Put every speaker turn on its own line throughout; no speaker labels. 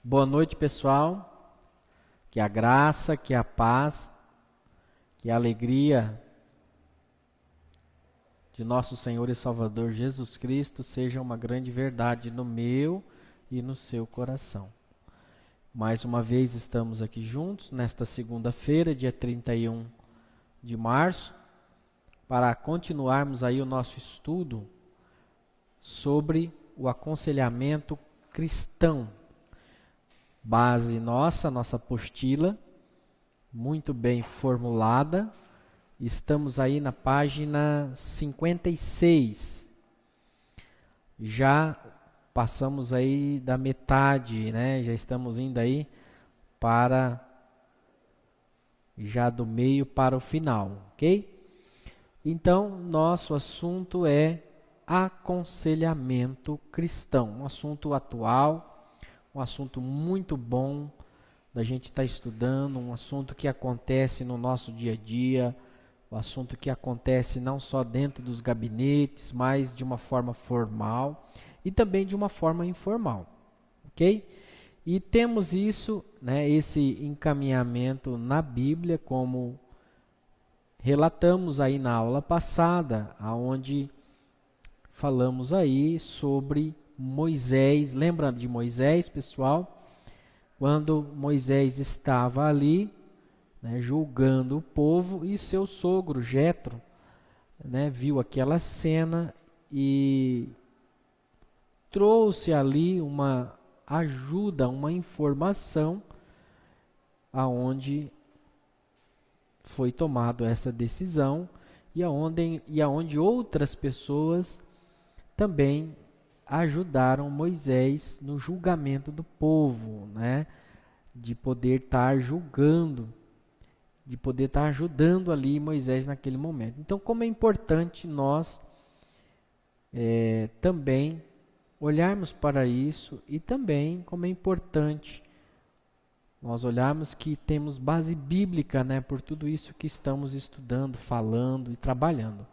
Boa noite, pessoal. Que a graça, que a paz, que a alegria de nosso Senhor e Salvador Jesus Cristo seja uma grande verdade no meu e no seu coração. Mais uma vez estamos aqui juntos nesta segunda-feira, dia 31 de março, para continuarmos aí o nosso estudo sobre o aconselhamento cristão. Base nossa apostila, muito bem formulada. Estamos aí na página 56. Já passamos aí da metade, né? Já estamos indo aí para já do meio para o final, ok? Então, nosso assunto é aconselhamento cristão, um assunto atual, um assunto muito bom da gente estar estudando, um assunto que acontece no nosso dia a dia, um assunto que acontece não só dentro dos gabinetes, mas de uma forma formal e também de uma forma informal, ok? E temos isso, né, esse encaminhamento na Bíblia, como relatamos aí na aula passada, aonde falamos aí sobre Moisés. Lembra de Moisés, pessoal? Quando Moisés estava ali, né, julgando o povo, e seu sogro Jetro, né, viu aquela cena e trouxe ali uma ajuda, uma informação aonde foi tomada essa decisão e aonde outras pessoas também ajudaram Moisés no julgamento do povo, né? De poder estar julgando, de poder estar ajudando ali Moisés naquele momento. Então, como é importante nós também olharmos para isso, e também como é importante nós olharmos que temos base bíblica, né, por tudo isso que estamos estudando, falando e trabalhando.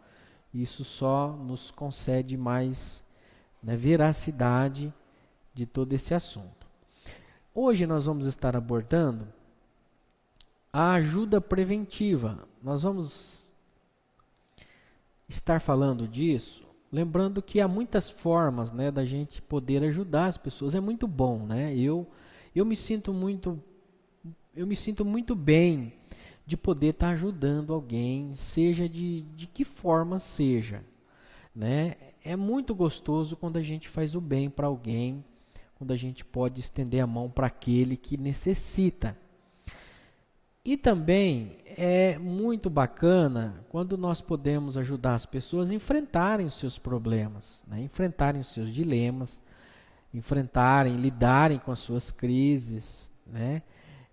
Isso só nos concede mais, né, veracidade de todo esse assunto. Hoje nós vamos estar abordando a ajuda preventiva. Nós vamos estar falando disso, lembrando que há muitas formas, né, da gente poder ajudar as pessoas. É muito bom, né? Eu me sinto muito bem de poder estar ajudando alguém, seja de que forma seja, né? É muito gostoso quando a gente faz o bem para alguém, quando a gente pode estender a mão para aquele que necessita. E também é muito bacana quando nós podemos ajudar as pessoas a enfrentarem os seus problemas, né? Enfrentarem os seus dilemas, lidarem com as suas crises, né?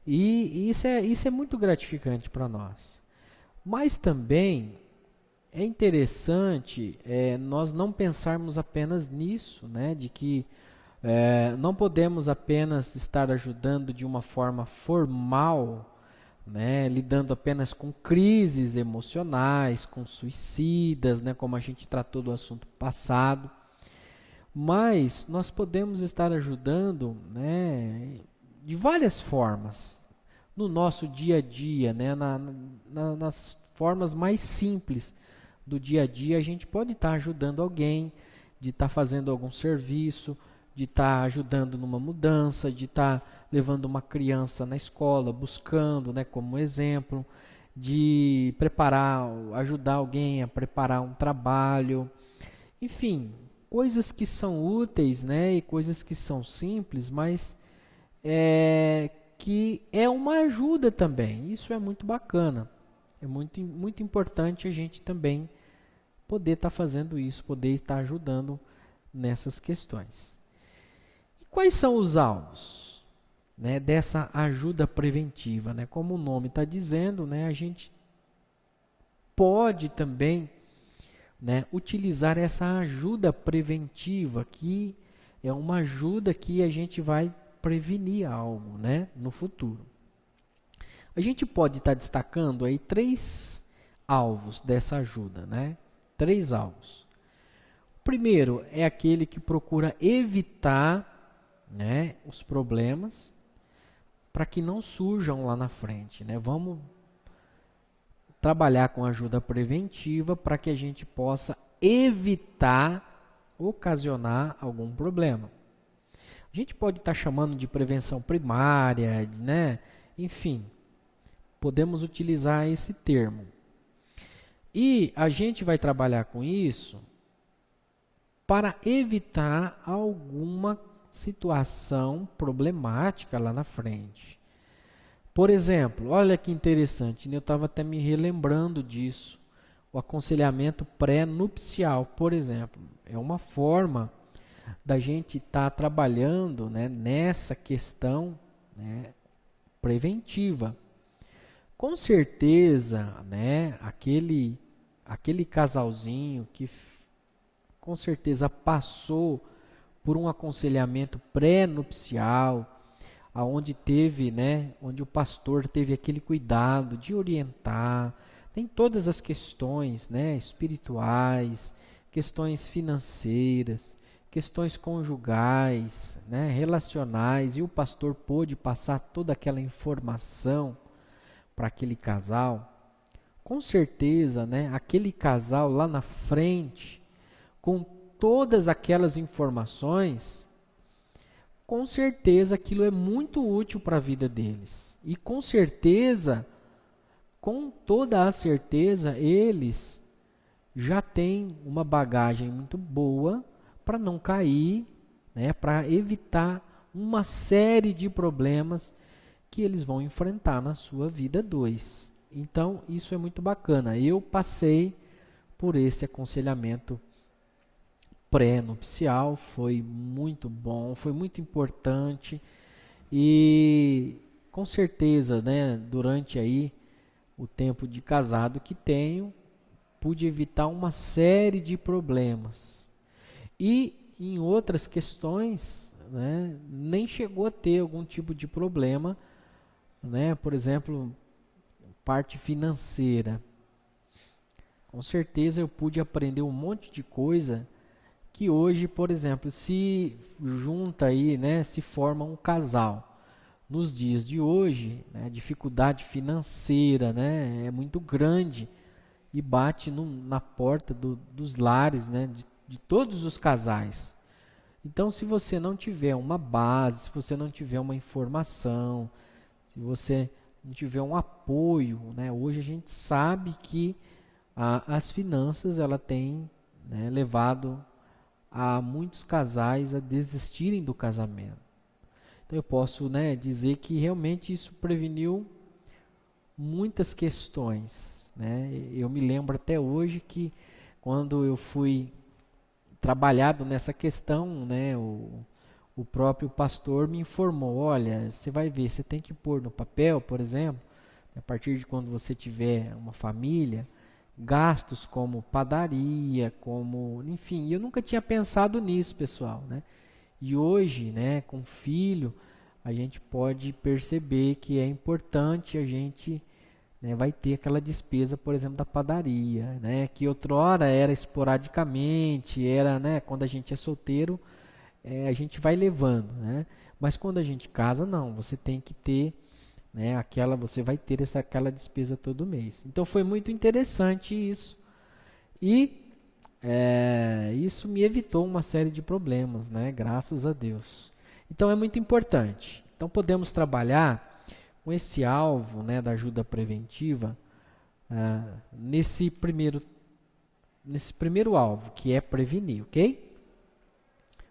E isso é muito gratificante para nós. Mas também é interessante nós não pensarmos apenas nisso, né? De que não podemos apenas estar ajudando de uma forma formal, né? Lidando apenas com crises emocionais, com suicidas, né? Como a gente tratou do assunto passado. Mas nós podemos estar ajudando, né, de várias formas, no nosso dia a dia, né? Nas formas mais simples do dia a dia, a gente pode estar ajudando alguém, de estar fazendo algum serviço, de estar ajudando numa mudança, de estar levando uma criança na escola, buscando, né, como exemplo, de ajudar alguém a preparar um trabalho, enfim, coisas que são úteis, né, e coisas que são simples, mas que é uma ajuda também. Isso é muito bacana. É muito importante a gente também poder estar fazendo isso, poder estar ajudando nessas questões. E quais são os alvos, né, dessa ajuda preventiva, né? Como o nome está dizendo, né, a gente pode também né, utilizar essa ajuda preventiva, que é uma ajuda que a gente vai prevenir algo, né, no futuro. A gente pode estar destacando aí 3 alvos dessa ajuda, né? 3 alvos. O primeiro é aquele que procura evitar, né, os problemas para que não surjam lá na frente, né? Vamos trabalhar com ajuda preventiva para que a gente possa evitar ocasionar algum problema. A gente pode estar chamando de prevenção primária, né? Enfim, podemos utilizar esse termo. E a gente vai trabalhar com isso para evitar alguma situação problemática lá na frente. Por exemplo, olha que interessante, eu estava até me relembrando disso. O aconselhamento pré-nupcial, por exemplo, é uma forma da gente estar trabalhando, né, nessa questão, né, preventiva. Com certeza, né, aquele casalzinho que com certeza passou por um aconselhamento pré-nupcial, aonde teve, né, onde o pastor teve aquele cuidado de orientar, tem todas as questões, né, espirituais, questões financeiras, questões conjugais, né, relacionais, e o pastor pôde passar toda aquela informação para aquele casal. Com certeza, né, aquele casal lá na frente, com todas aquelas informações, com certeza aquilo é muito útil para a vida deles. E com certeza, com toda a certeza, eles já têm uma bagagem muito boa para não cair, né, para evitar uma série de problemas que eles vão enfrentar na sua vida 2. Então, isso é muito bacana. Eu passei por esse aconselhamento pré-nupcial, foi muito bom, foi muito importante e com certeza, né, durante aí o tempo de casado que tenho, pude evitar uma série de problemas. E em outras questões, né, nem chegou a ter algum tipo de problema, né, por exemplo, parte financeira. Com certeza eu pude aprender um monte de coisa que hoje, por exemplo, se junta aí, né, se forma um casal. Nos dias de hoje, né, a dificuldade financeira, né, é muito grande e bate na porta dos lares, né, de todos os casais. Então, se você não tiver uma base, se você não tiver uma informação, se você não tiver um apoio, né, hoje a gente sabe que as finanças ela tem, né, levado a muitos casais a desistirem do casamento. Então eu posso, né, dizer que realmente isso preveniu muitas questões, né? Eu me lembro até hoje que quando eu fui trabalhado nessa questão, né, o próprio pastor me informou, olha, você vai ver, você tem que pôr no papel, por exemplo, a partir de quando você tiver uma família, gastos como padaria, como, enfim, eu nunca tinha pensado nisso, pessoal, né? E hoje, né, com filho, a gente pode perceber que é importante a gente, né, vai ter aquela despesa, por exemplo, da padaria, né, que outrora era esporadicamente, era, né, quando a gente é solteiro, a gente vai levando, né? Mas quando a gente casa, não, você tem que ter, né, você vai ter aquela despesa todo mês. Então foi muito interessante isso. E isso me evitou uma série de problemas, né? Graças a Deus. Então é muito importante. Então podemos trabalhar com esse alvo, né, da ajuda preventiva nesse primeiro alvo, que é prevenir, ok?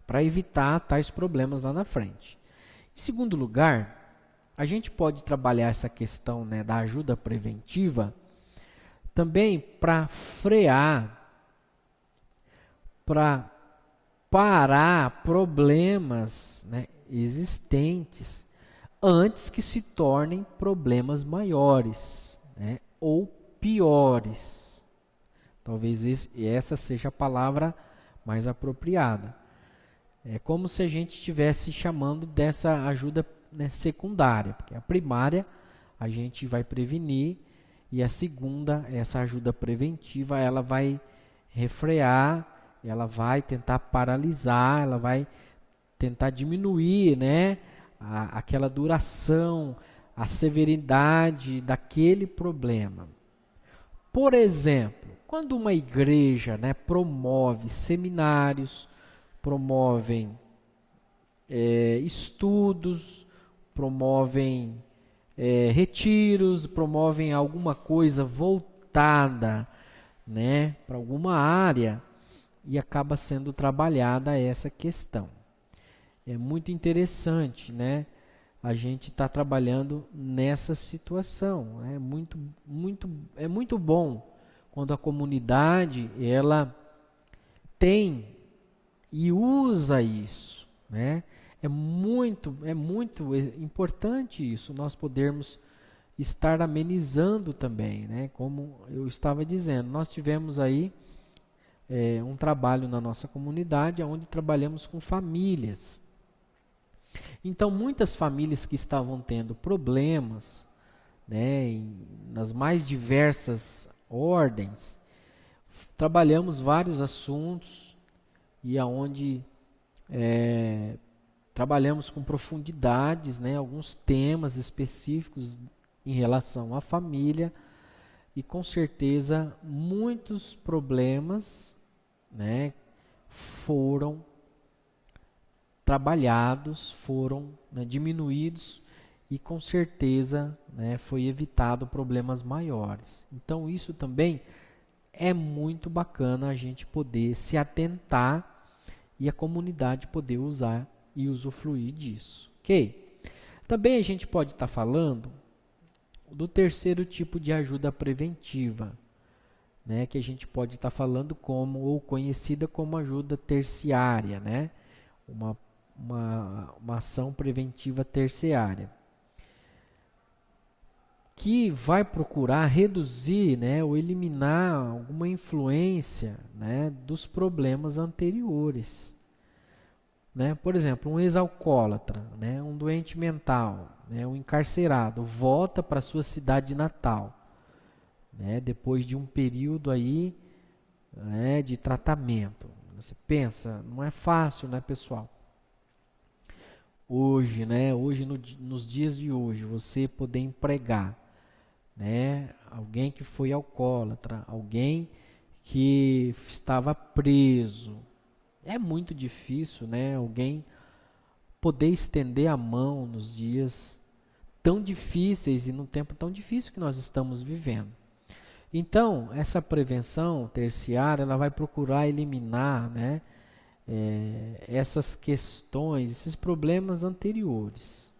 Para evitar tais problemas lá na frente. Em segundo lugar, a gente pode trabalhar essa questão, né, da ajuda preventiva também para frear, para parar problemas, né, existentes antes que se tornem problemas maiores, né, ou piores. Talvez essa seja a palavra mais apropriada. É como se a gente estivesse chamando dessa ajuda, né, secundária, porque a primária a gente vai prevenir e a segunda, essa ajuda preventiva, ela vai refrear, ela vai tentar paralisar, ela vai tentar diminuir, né, aquela duração, a severidade daquele problema. Por exemplo, quando uma igreja, né, promove seminários, promovem estudos, promovem retiros, promovem alguma coisa voltada, né, para alguma área, e acaba sendo trabalhada essa questão. É muito interessante, né? A gente está trabalhando nessa situação. É muito bom quando a comunidade ela tem e usa isso, né? É muito importante isso, nós podermos estar amenizando também, né? Como eu estava dizendo, nós tivemos aí um trabalho na nossa comunidade onde trabalhamos com famílias. Então, muitas famílias que estavam tendo problemas, né, nas mais diversas ordens, trabalhamos vários assuntos e aonde trabalhamos com profundidades, né, alguns temas específicos em relação à família e com certeza muitos problemas, né, foram trabalhados, foram, né, diminuídos e com certeza, né, foi evitado problemas maiores. Então isso também é muito bacana a gente poder se atentar e a comunidade poder usar e usufruir disso, ok? Também a gente pode estar falando do terceiro tipo de ajuda preventiva, né, que a gente pode estar falando como, ou conhecida como ajuda terciária, né, uma ação preventiva terciária, que vai procurar reduzir, né, ou eliminar alguma influência, né, dos problemas anteriores. Né? Por exemplo, um ex-alcoólatra, né, um doente mental, né, um encarcerado, volta para sua cidade natal, né, depois de um período aí, né, de tratamento. Você pensa, não é fácil, né, pessoal? Hoje, né, nos dias de hoje, você poder empregar, né, alguém que foi alcoólatra, alguém que estava preso, é muito difícil, né, alguém poder estender a mão nos dias tão difíceis e no tempo tão difícil que nós estamos vivendo. Então, essa prevenção terciária, ela vai procurar eliminar, né, essas questões, esses problemas anteriores.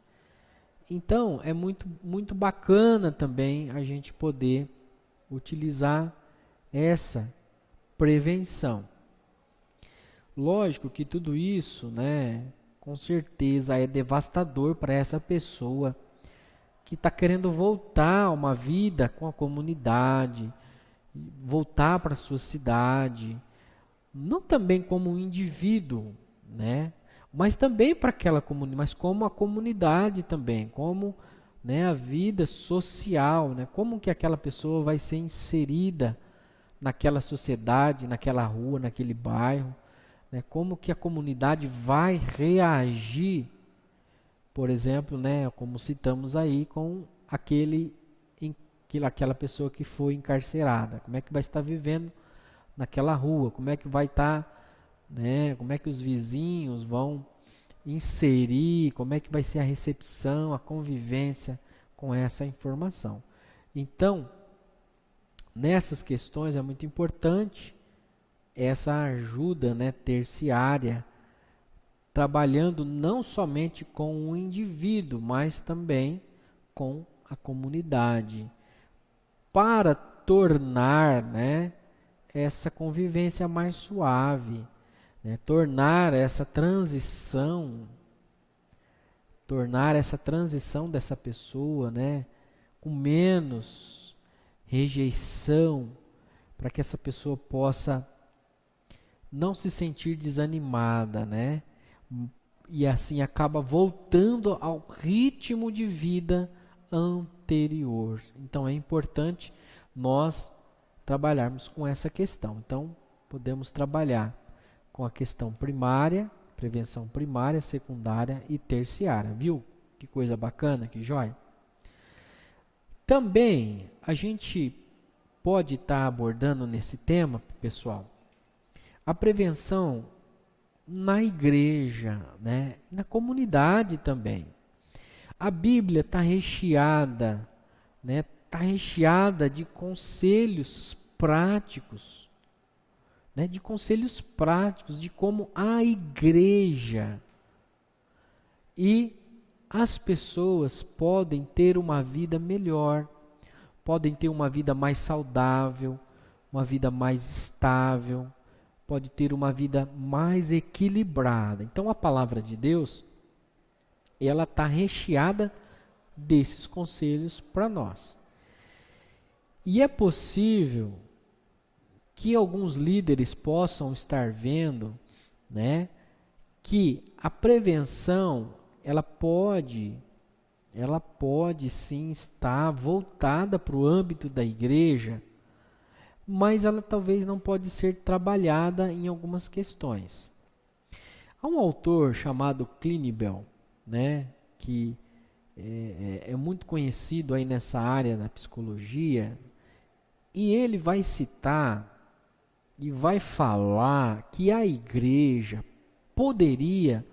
Então, é muito bacana também a gente poder utilizar essa prevenção. Lógico que tudo isso, né, com certeza é devastador para essa pessoa que está querendo voltar a uma vida com a comunidade, voltar para a sua cidade, não também como um indivíduo, né, mas também para aquela comunidade, mas como a comunidade também, como, né, a vida social, né, como que aquela pessoa vai ser inserida naquela sociedade, naquela rua, naquele bairro, né, como que a comunidade vai reagir, por exemplo, né, como citamos aí, com aquela pessoa que foi encarcerada, como é que vai estar vivendo naquela rua, como é que vai estar, né, como é que os vizinhos vão inserir, como é que vai ser a recepção, a convivência com essa informação. Então, nessas questões é muito importante essa ajuda, né, terciária, trabalhando não somente com o indivíduo, mas também com a comunidade, para tornar, né, essa convivência mais suave, né, tornar essa transição dessa pessoa, né, com menos rejeição, para que essa pessoa possa não se sentir desanimada, né? E assim acaba voltando ao ritmo de vida anterior. Então é importante nós trabalharmos com essa questão. Então podemos trabalhar com a questão primária, prevenção primária, secundária e terciária, viu? Que coisa bacana, que joia. Também a gente pode estar abordando nesse tema, pessoal, a prevenção na igreja, né? Na comunidade também. A Bíblia está recheada, né? Está recheada de conselhos práticos, né? De conselhos práticos de como a igreja e as pessoas podem ter uma vida melhor, podem ter uma vida mais saudável, uma vida mais estável, pode ter uma vida mais equilibrada. Então a palavra de Deus, ela está recheada desses conselhos para nós. E é possível que alguns líderes possam estar vendo, né, que a prevenção ela pode sim estar voltada para o âmbito da igreja, mas ela talvez não pode ser trabalhada em algumas questões. Há um autor chamado Clinivel, né, que é muito conhecido aí nessa área da psicologia, e ele vai citar e vai falar que a igreja poderia,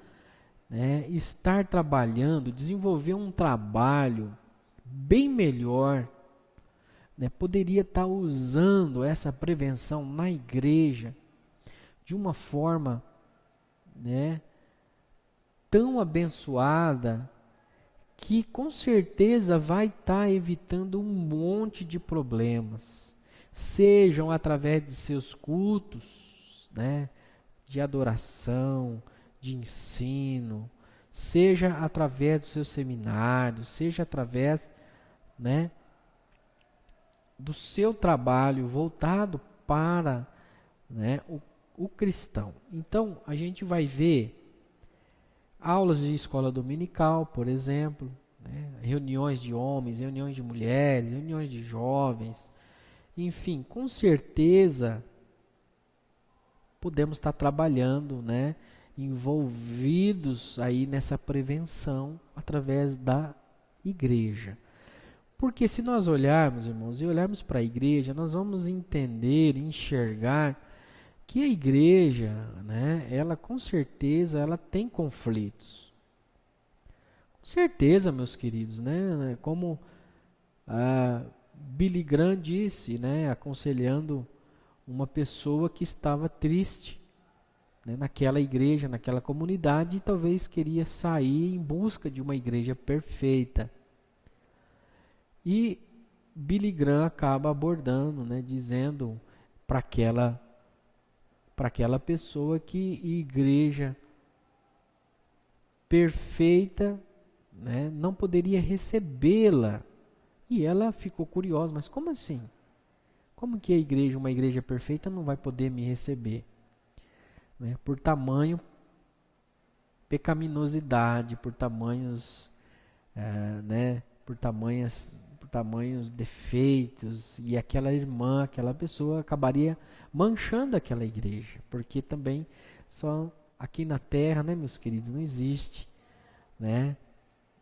né, estar trabalhando, desenvolver um trabalho bem melhor, né, poderia estar usando essa prevenção na igreja de uma forma, né, tão abençoada que com certeza vai estar evitando um monte de problemas, sejam através de seus cultos, né, de adoração, de ensino, seja através dos seus seminários, seja através, né, do seu trabalho voltado para, né, o cristão. Então, a gente vai ver aulas de escola dominical, por exemplo, né, reuniões de homens, reuniões de mulheres, reuniões de jovens, enfim, com certeza podemos estar trabalhando, né, envolvidos aí nessa prevenção através da igreja. Porque se nós olharmos, irmãos, e olharmos para a igreja, nós vamos entender, enxergar que a igreja, né, ela com certeza ela tem conflitos. Com certeza, meus queridos, né, como Billy Graham disse, né, aconselhando uma pessoa que estava triste, né, naquela igreja, naquela comunidade, e talvez queria sair em busca de uma igreja perfeita. E Billy Graham acaba abordando, né, dizendo para aquela pessoa que igreja perfeita, né, não poderia recebê-la. E ela ficou curiosa, mas como assim? Como que uma igreja perfeita não vai poder me receber? Né, por tamanho pecaminosidade, por tamanhos, por tamanhos defeitos, e aquela irmã, aquela pessoa acabaria manchando aquela igreja, porque também só aqui na terra, né, meus queridos, não existe, né,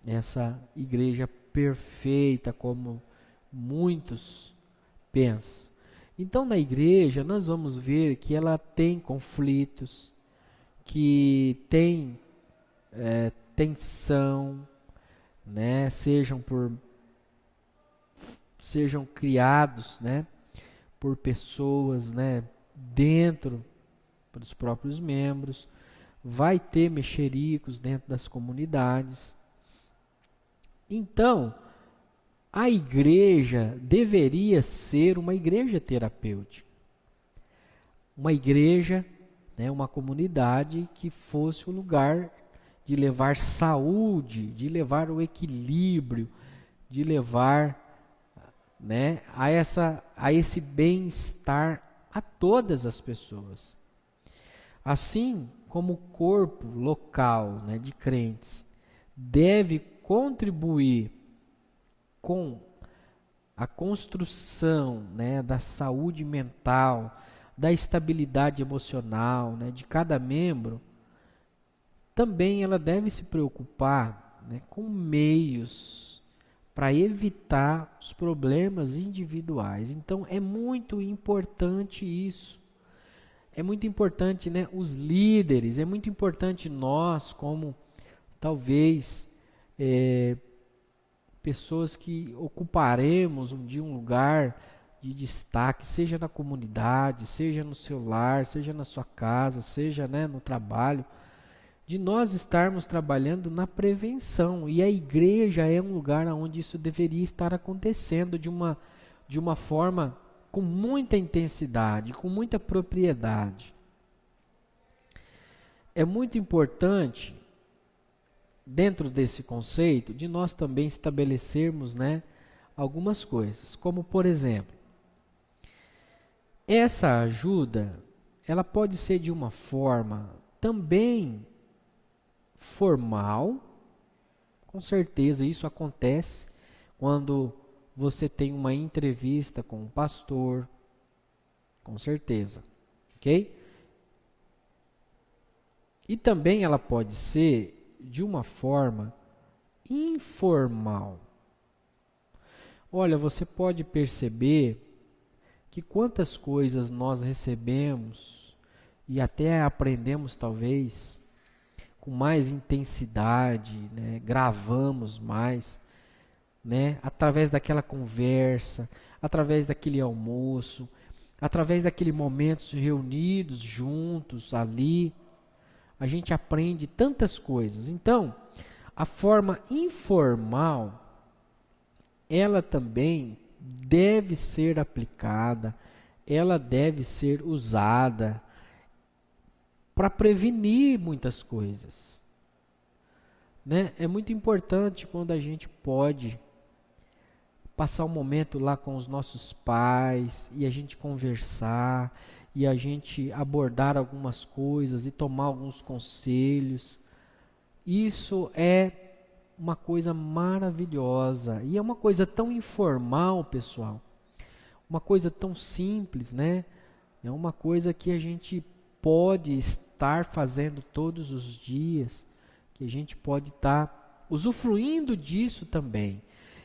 essa igreja perfeita como muitos pensam. Então, na igreja, nós vamos ver que ela tem conflitos, que tem tensão, né? Sejam criados, né, por pessoas, né, dentro dos próprios membros. Vai ter mexericos dentro das comunidades. Então, a igreja deveria ser uma igreja terapêutica. Uma igreja, né, uma comunidade que fosse o lugar de levar saúde, de levar o equilíbrio, de levar né, a esse bem-estar a todas as pessoas. Assim como o corpo local, né, de crentes deve contribuir com a construção, né, da saúde mental, da estabilidade emocional, né, de cada membro, também ela deve se preocupar, né, com meios para evitar os problemas individuais. Então é muito importante isso. É muito importante, né, os líderes, é muito importante nós, como talvez pessoas que ocuparemos um dia um lugar de destaque, seja na comunidade, seja no seu lar, seja na sua casa, seja, né, no trabalho, de nós estarmos trabalhando na prevenção. E a igreja é um lugar onde isso deveria estar acontecendo de uma forma com muita intensidade, com muita propriedade. É muito importante, dentro desse conceito, de nós também estabelecermos, né, algumas coisas, como por exemplo, essa ajuda, ela pode ser de uma forma também formal, com certeza isso acontece quando você tem uma entrevista com um pastor, com certeza, ok? E também ela pode ser de uma forma informal. Olha, você pode perceber que quantas coisas nós recebemos e até aprendemos talvez com mais intensidade, né? Gravamos mais, né? Através daquela conversa, através daquele almoço, através daquele momentos reunidos juntos ali, a gente aprende tantas coisas. Então, a forma informal, ela também deve ser aplicada, ela deve ser usada para prevenir muitas coisas, né? É muito importante quando a gente pode passar um momento lá com os nossos pais e a gente conversar e a gente abordar algumas coisas e tomar alguns conselhos. Isso é uma coisa maravilhosa e é uma coisa tão informal, pessoal. Uma coisa tão simples, né? É uma coisa que a gente pode estar fazendo todos os dias, que a gente pode estar usufruindo disso também.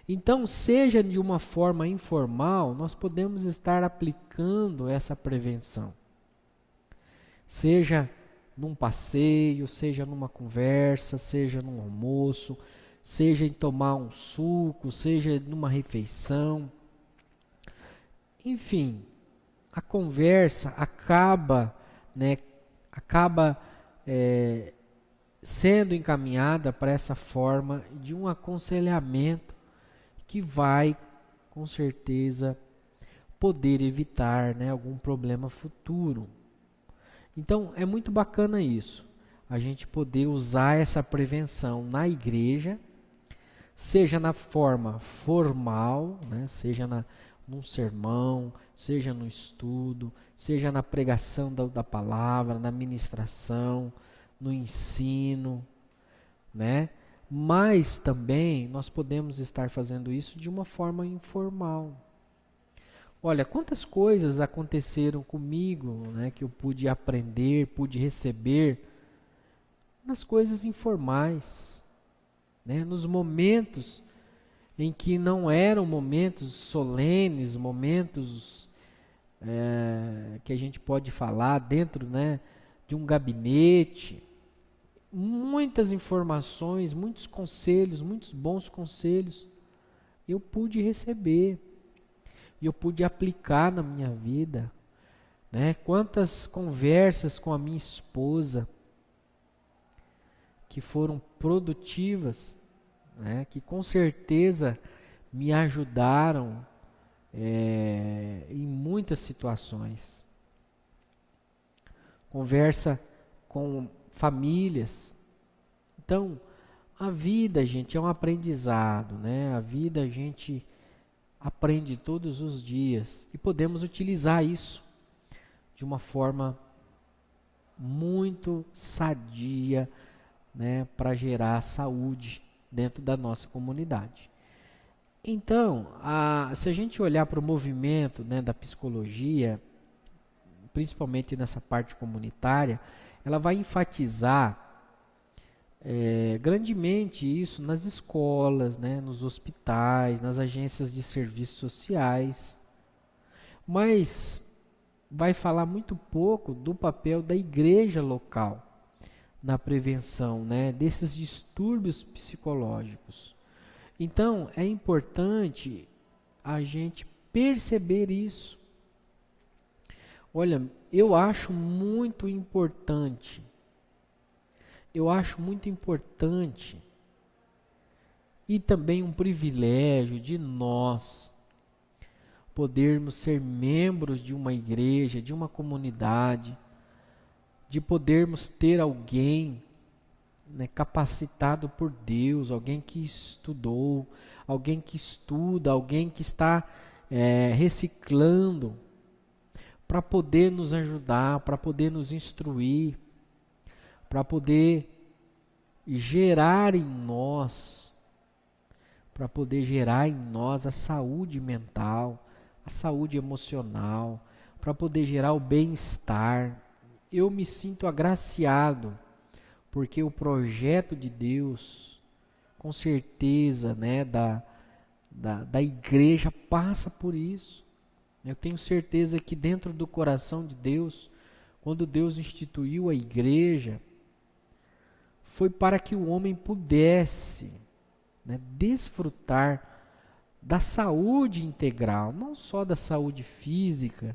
Então, seja de uma forma informal, nós podemos estar aplicando essa prevenção. Seja num passeio, seja numa conversa, seja num almoço, seja em tomar um suco, seja numa refeição. Enfim, a conversa acaba, né, sendo encaminhada para essa forma de um aconselhamento que vai, com certeza, poder evitar, né, algum problema futuro. Então, é muito bacana isso, a gente poder usar essa prevenção na igreja, seja na forma formal, né, seja num sermão, seja no estudo, seja na pregação da palavra, na ministração, no ensino, né? Mas também nós podemos estar fazendo isso de uma forma informal. Olha, quantas coisas aconteceram comigo, né, que eu pude aprender, pude receber nas coisas informais, né, nos momentos em que não eram momentos solenes, momentos que a gente pode falar dentro, né, de um gabinete. Muitas informações, muitos conselhos, muitos bons conselhos eu pude receber e eu pude aplicar na minha vida, né? Quantas conversas com a minha esposa que foram produtivas, né? Que com certeza me ajudaram em muitas situações. Conversa com famílias. Então, a vida, gente, é um aprendizado, né? A vida a gente aprende todos os dias e podemos utilizar isso de uma forma muito sadia, né, para gerar saúde dentro da nossa comunidade. Então, se a gente olhar para o movimento, né, da psicologia, principalmente nessa parte comunitária, ela vai enfatizar grandemente isso nas escolas, né, nos hospitais, nas agências de serviços sociais, mas vai falar muito pouco do papel da igreja local na prevenção, né, desses distúrbios psicológicos. Então, é importante a gente perceber isso. Olha, eu acho muito importante e também um privilégio de nós podermos ser membros de uma igreja, de uma comunidade, de podermos ter alguém, né, capacitado por Deus, alguém que estudou, alguém que estuda, alguém que está reciclando, para poder nos ajudar, para poder nos instruir, para poder gerar em nós, a saúde mental, a saúde emocional, para poder gerar o bem-estar. Eu me sinto agraciado, porque o projeto de Deus, com certeza, né, da igreja passa por isso. Eu tenho certeza que dentro do coração de Deus, quando Deus instituiu a igreja, foi para que o homem pudesse, né, desfrutar da saúde integral, não só da saúde física,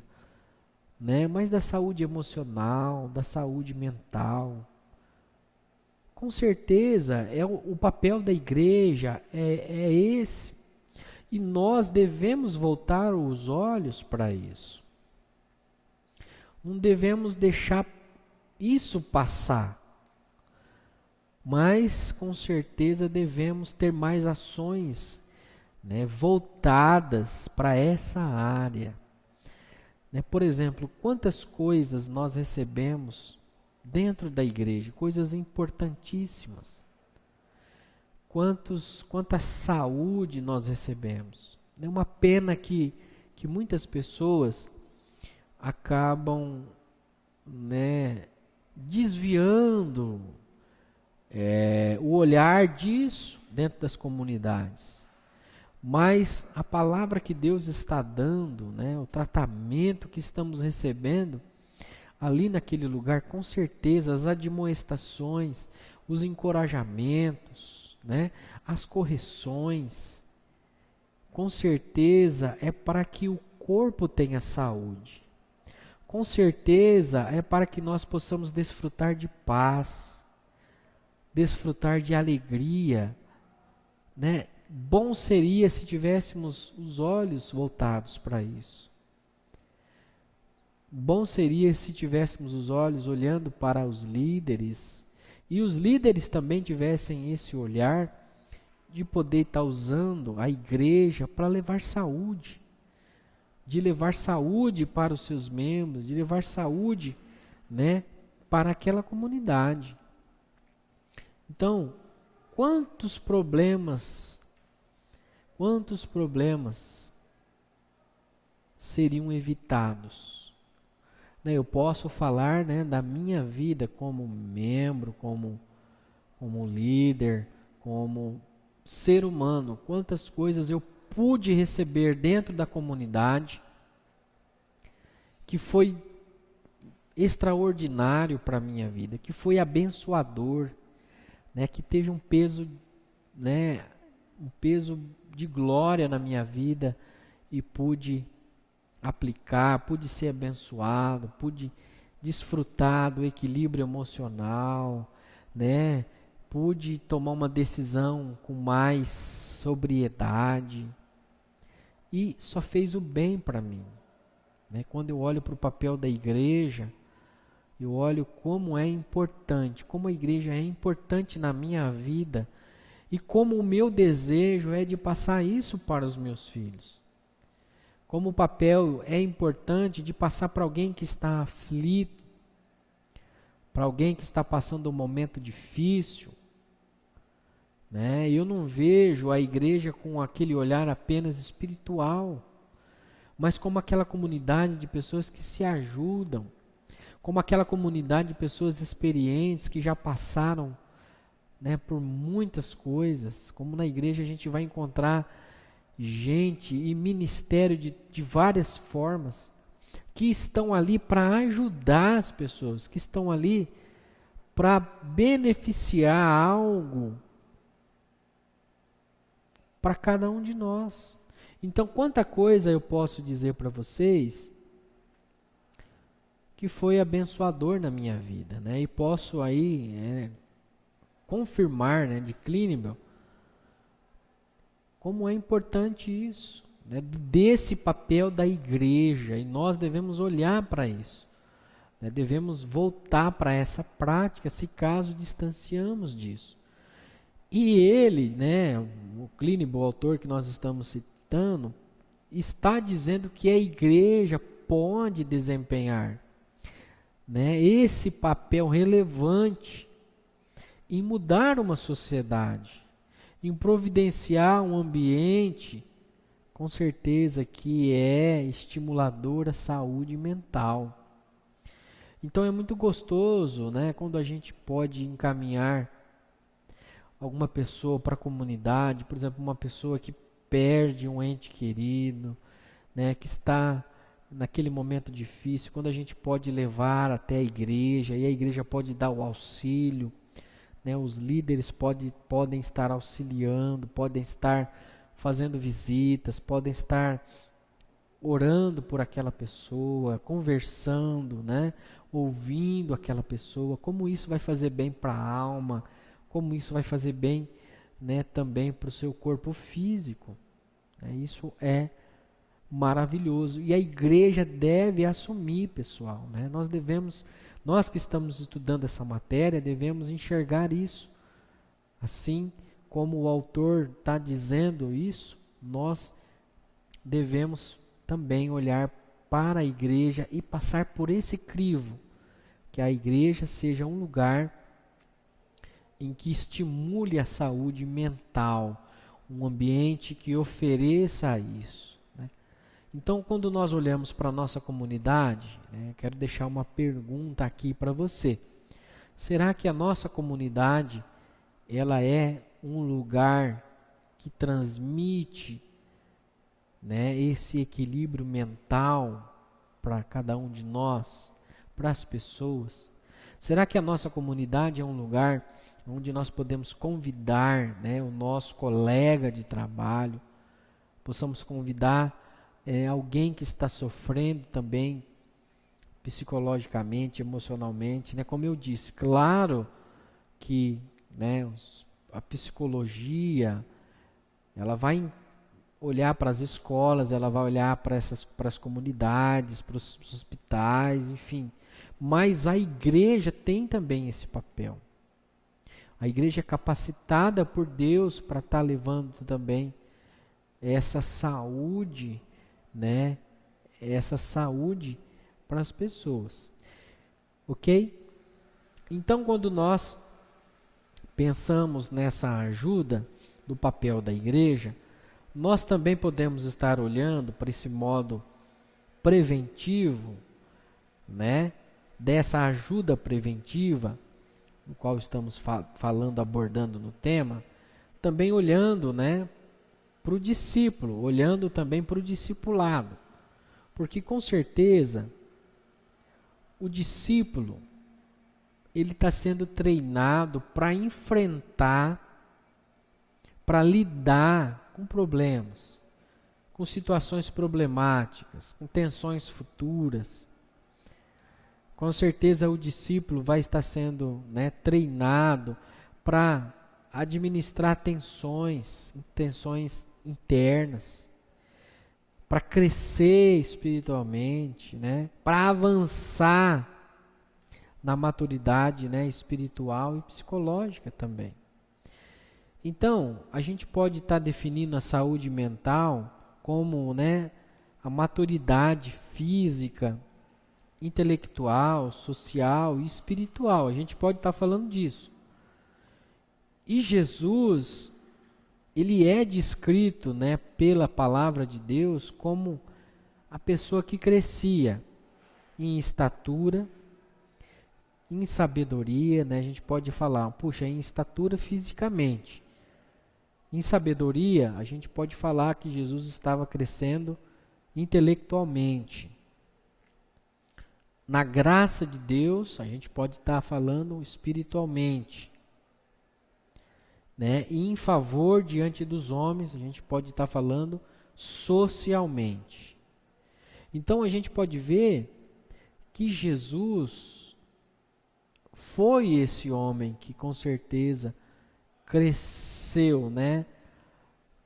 né, mas da saúde emocional, da saúde mental. Com certeza, o papel da igreja é esse. E nós devemos voltar os olhos para isso. Não devemos deixar isso passar. Mas, com certeza, devemos ter mais ações, né, voltadas para essa área. Né? Por exemplo, quantas coisas nós recebemos dentro da igreja, coisas importantíssimas. Quanta saúde nós recebemos. É uma pena que muitas pessoas acabam, né, desviando o olhar disso dentro das comunidades. Mas a palavra que Deus está dando, né, o tratamento que estamos recebendo ali naquele lugar, com certeza as admoestações, os encorajamentos, né, as correções, com certeza é para que o corpo tenha saúde. Com certeza é para que nós possamos desfrutar de paz, desfrutar de alegria, né? Bom seria se tivéssemos os olhos voltados para isso. Bom seria se tivéssemos os olhos olhando para os líderes e os líderes também tivessem esse olhar de poder estar usando a igreja para levar saúde, de levar saúde para os seus membros, de levar saúde, né, para aquela comunidade. Então, quantos problemas seriam evitados? Né, eu posso falar, né, da minha vida como membro, como líder, como ser humano. Quantas coisas eu pude receber dentro da comunidade que foi extraordinário para a minha vida, que foi abençoador, né, que teve um peso, né, um peso de glória na minha vida e pude aplicar, pude ser abençoado, pude desfrutar do equilíbrio emocional, né, pude tomar uma decisão com mais sobriedade e só fez o bem para mim. Né? Quando eu olho para o papel da igreja, eu olho como é importante, como a igreja é importante na minha vida e como o meu desejo é de passar isso para os meus filhos. como o papel é importante de passar para alguém que está aflito, para alguém que está passando um momento difícil, né? Eu não vejo a igreja com aquele olhar apenas espiritual, mas como aquela comunidade de pessoas que se ajudam, como aquela comunidade de pessoas experientes que já passaram, né, por muitas coisas. Como na igreja a gente vai encontrar gente e ministério de várias formas, que estão ali para ajudar as pessoas, que estão ali para beneficiar algo para cada um de nós. Então, quanta coisa eu posso dizer para vocês que foi abençoador na minha vida, né? E posso aí confirmar, né, de Clinivel, como é importante isso, né, desse papel da igreja, e nós devemos olhar para isso, né, devemos voltar para essa prática, se caso distanciamos disso. E ele, né, o Clinivel, o autor que nós estamos citando, está dizendo que a igreja pode desempenhar, né, esse papel relevante em mudar uma sociedade, em providenciar um ambiente, com certeza que é estimulador à saúde mental. Então é muito gostoso, né, quando a gente pode encaminhar alguma pessoa para a comunidade, por exemplo, uma pessoa que perde um ente querido, né, que está naquele momento difícil, quando a gente pode levar até a igreja, e a igreja pode dar o auxílio, né, os líderes podem estar auxiliando, podem estar fazendo visitas, podem estar orando por aquela pessoa, conversando, né, ouvindo aquela pessoa, como isso vai fazer bem para a alma, como isso vai fazer bem, né, também para o seu corpo físico. Isso é maravilhoso. E a igreja deve assumir, pessoal, né? Nós que estamos estudando essa matéria, devemos enxergar isso. Assim como o autor está dizendo isso, nós devemos também olhar para a igreja e passar por esse crivo, que a igreja seja um lugar em que estimule a saúde mental, um ambiente que ofereça isso, né? Então, quando nós olhamos para a nossa comunidade, né, quero deixar uma pergunta aqui para você. Será que a nossa comunidade, ela é um lugar que transmite, né, esse equilíbrio mental para cada um de nós, para as pessoas? Será que a nossa comunidade é um lugar onde nós podemos convidar, né, o nosso colega de trabalho, possamos convidar alguém que está sofrendo também psicologicamente, emocionalmente, né? Como eu disse, claro que, né, a psicologia, ela vai olhar para as escolas, ela vai olhar para as comunidades, para os hospitais, enfim. Mas a igreja tem também esse papel. A igreja é capacitada por Deus para estar levando também essa saúde, né? Essa saúde para as pessoas. Ok? Então, quando nós pensamos nessa ajuda do papel da igreja, nós também podemos estar olhando para esse modo preventivo, né? Dessa ajuda preventiva, no qual estamos falando, abordando no tema, também olhando, né, para o discípulo, olhando também para o discipulado. Porque com certeza o discípulo, ele está sendo treinado para enfrentar, para lidar com problemas, com situações problemáticas, com tensões futuras. Com certeza o discípulo vai estar sendo, né, treinado para administrar tensões internas, para crescer espiritualmente, né, para avançar na maturidade, né, espiritual e psicológica também. Então, a gente pode estar definindo a saúde mental como, né, a maturidade física, intelectual, social e espiritual. A gente pode estar falando disso. E Jesus, ele é descrito, né, pela palavra de Deus como a pessoa que crescia em estatura, em sabedoria, né? A gente pode falar, puxa, em estatura fisicamente. Em sabedoria, a gente pode falar que Jesus estava crescendo intelectualmente. Na graça de Deus, a gente pode estar falando espiritualmente. Né? E em favor diante dos homens, a gente pode estar falando socialmente. Então a gente pode ver que Jesus foi esse homem que com certeza cresceu, né,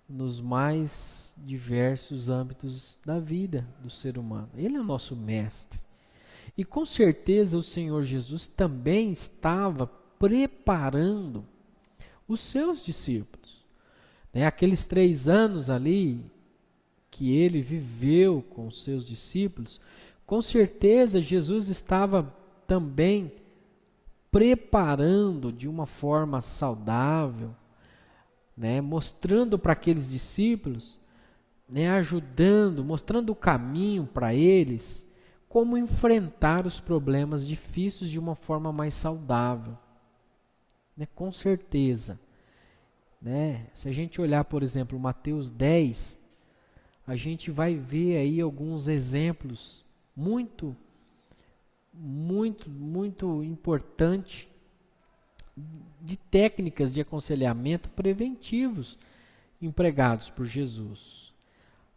nos mais diversos âmbitos da vida do ser humano. Ele é o nosso mestre. E com certeza o Senhor Jesus também estava preparando os seus discípulos. Né? Aqueles 3 anos ali que ele viveu com os seus discípulos, com certeza Jesus estava também preparando de uma forma saudável, né? Mostrando para aqueles discípulos, né? Ajudando, mostrando o caminho para eles, como enfrentar os problemas difíceis de uma forma mais saudável. Né? Com certeza. Né? Se a gente olhar, por exemplo, Mateus 10, a gente vai ver aí alguns exemplos muito importantes de técnicas de aconselhamento preventivos empregados por Jesus.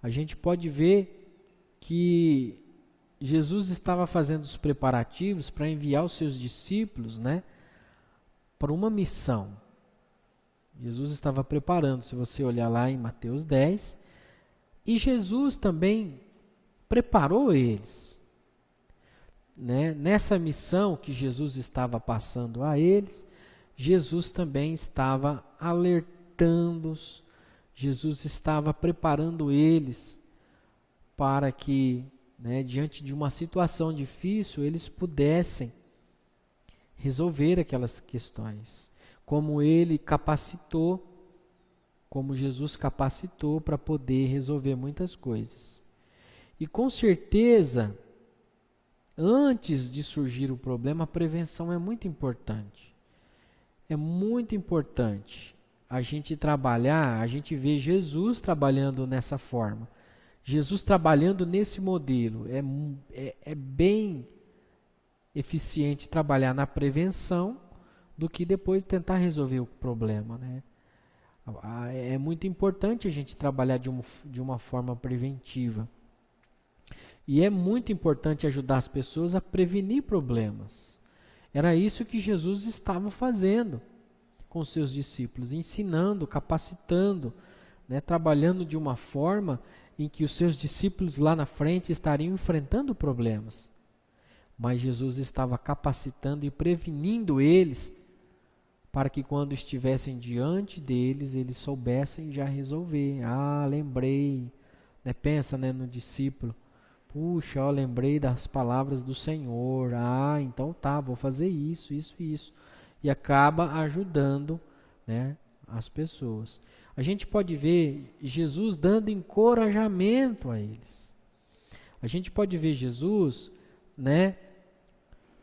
A gente pode ver que Jesus estava fazendo os preparativos para enviar os seus discípulos, né, para uma missão. Jesus estava preparando, se você olhar lá em Mateus 10, e Jesus também preparou eles. Né? Nessa missão que Jesus estava passando a eles, Jesus também estava alertando-os, Jesus estava preparando eles para que, né, diante de uma situação difícil, eles pudessem resolver aquelas questões. Como ele capacitou, como Jesus capacitou para poder resolver muitas coisas. E com certeza, antes de surgir o problema, a prevenção é muito importante. É muito importante a gente trabalhar, a gente vê Jesus trabalhando nessa forma. Jesus trabalhando nesse modelo. É bem eficiente trabalhar na prevenção do que depois tentar resolver o problema, né? É muito importante a gente trabalhar de uma forma preventiva. E é muito importante ajudar as pessoas a prevenir problemas. Era isso que Jesus estava fazendo com seus discípulos, ensinando, capacitando, né, trabalhando de uma forma em que os seus discípulos lá na frente estariam enfrentando problemas. Mas Jesus estava capacitando e prevenindo eles para que quando estivessem diante deles, eles soubessem já resolver. Ah, lembrei, né, pensa, né, no discípulo. Puxa, ó, lembrei das palavras do Senhor. Ah, então tá, vou fazer isso, isso, isso. E acaba ajudando, né, as pessoas. A gente pode ver Jesus dando encorajamento a eles. A gente pode ver Jesus, né,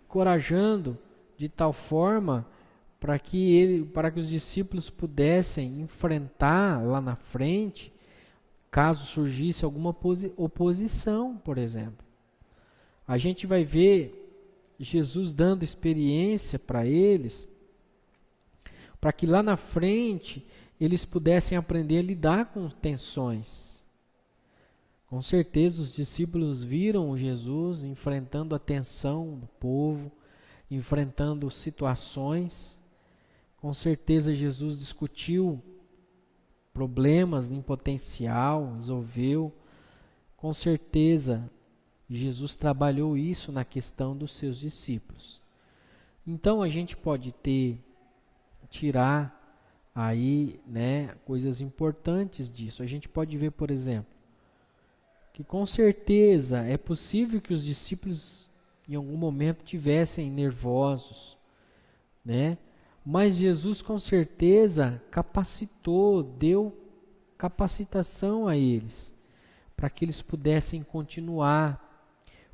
encorajando de tal forma para que os discípulos pudessem enfrentar lá na frente, caso surgisse alguma oposição, por exemplo. A gente vai ver Jesus dando experiência para eles, para que lá na frente eles pudessem aprender a lidar com tensões. Com certeza os discípulos viram Jesus enfrentando a tensão do povo, enfrentando situações. Com certeza Jesus discutiu problemas em potencial, resolveu. Com certeza Jesus trabalhou isso na questão dos seus discípulos. Então a gente pode tirar aí, né, coisas importantes disso. A gente pode ver, por exemplo, que com certeza é possível que os discípulos em algum momento tivessem nervosos, né? Mas Jesus com certeza capacitou, deu capacitação a eles, para que eles pudessem continuar,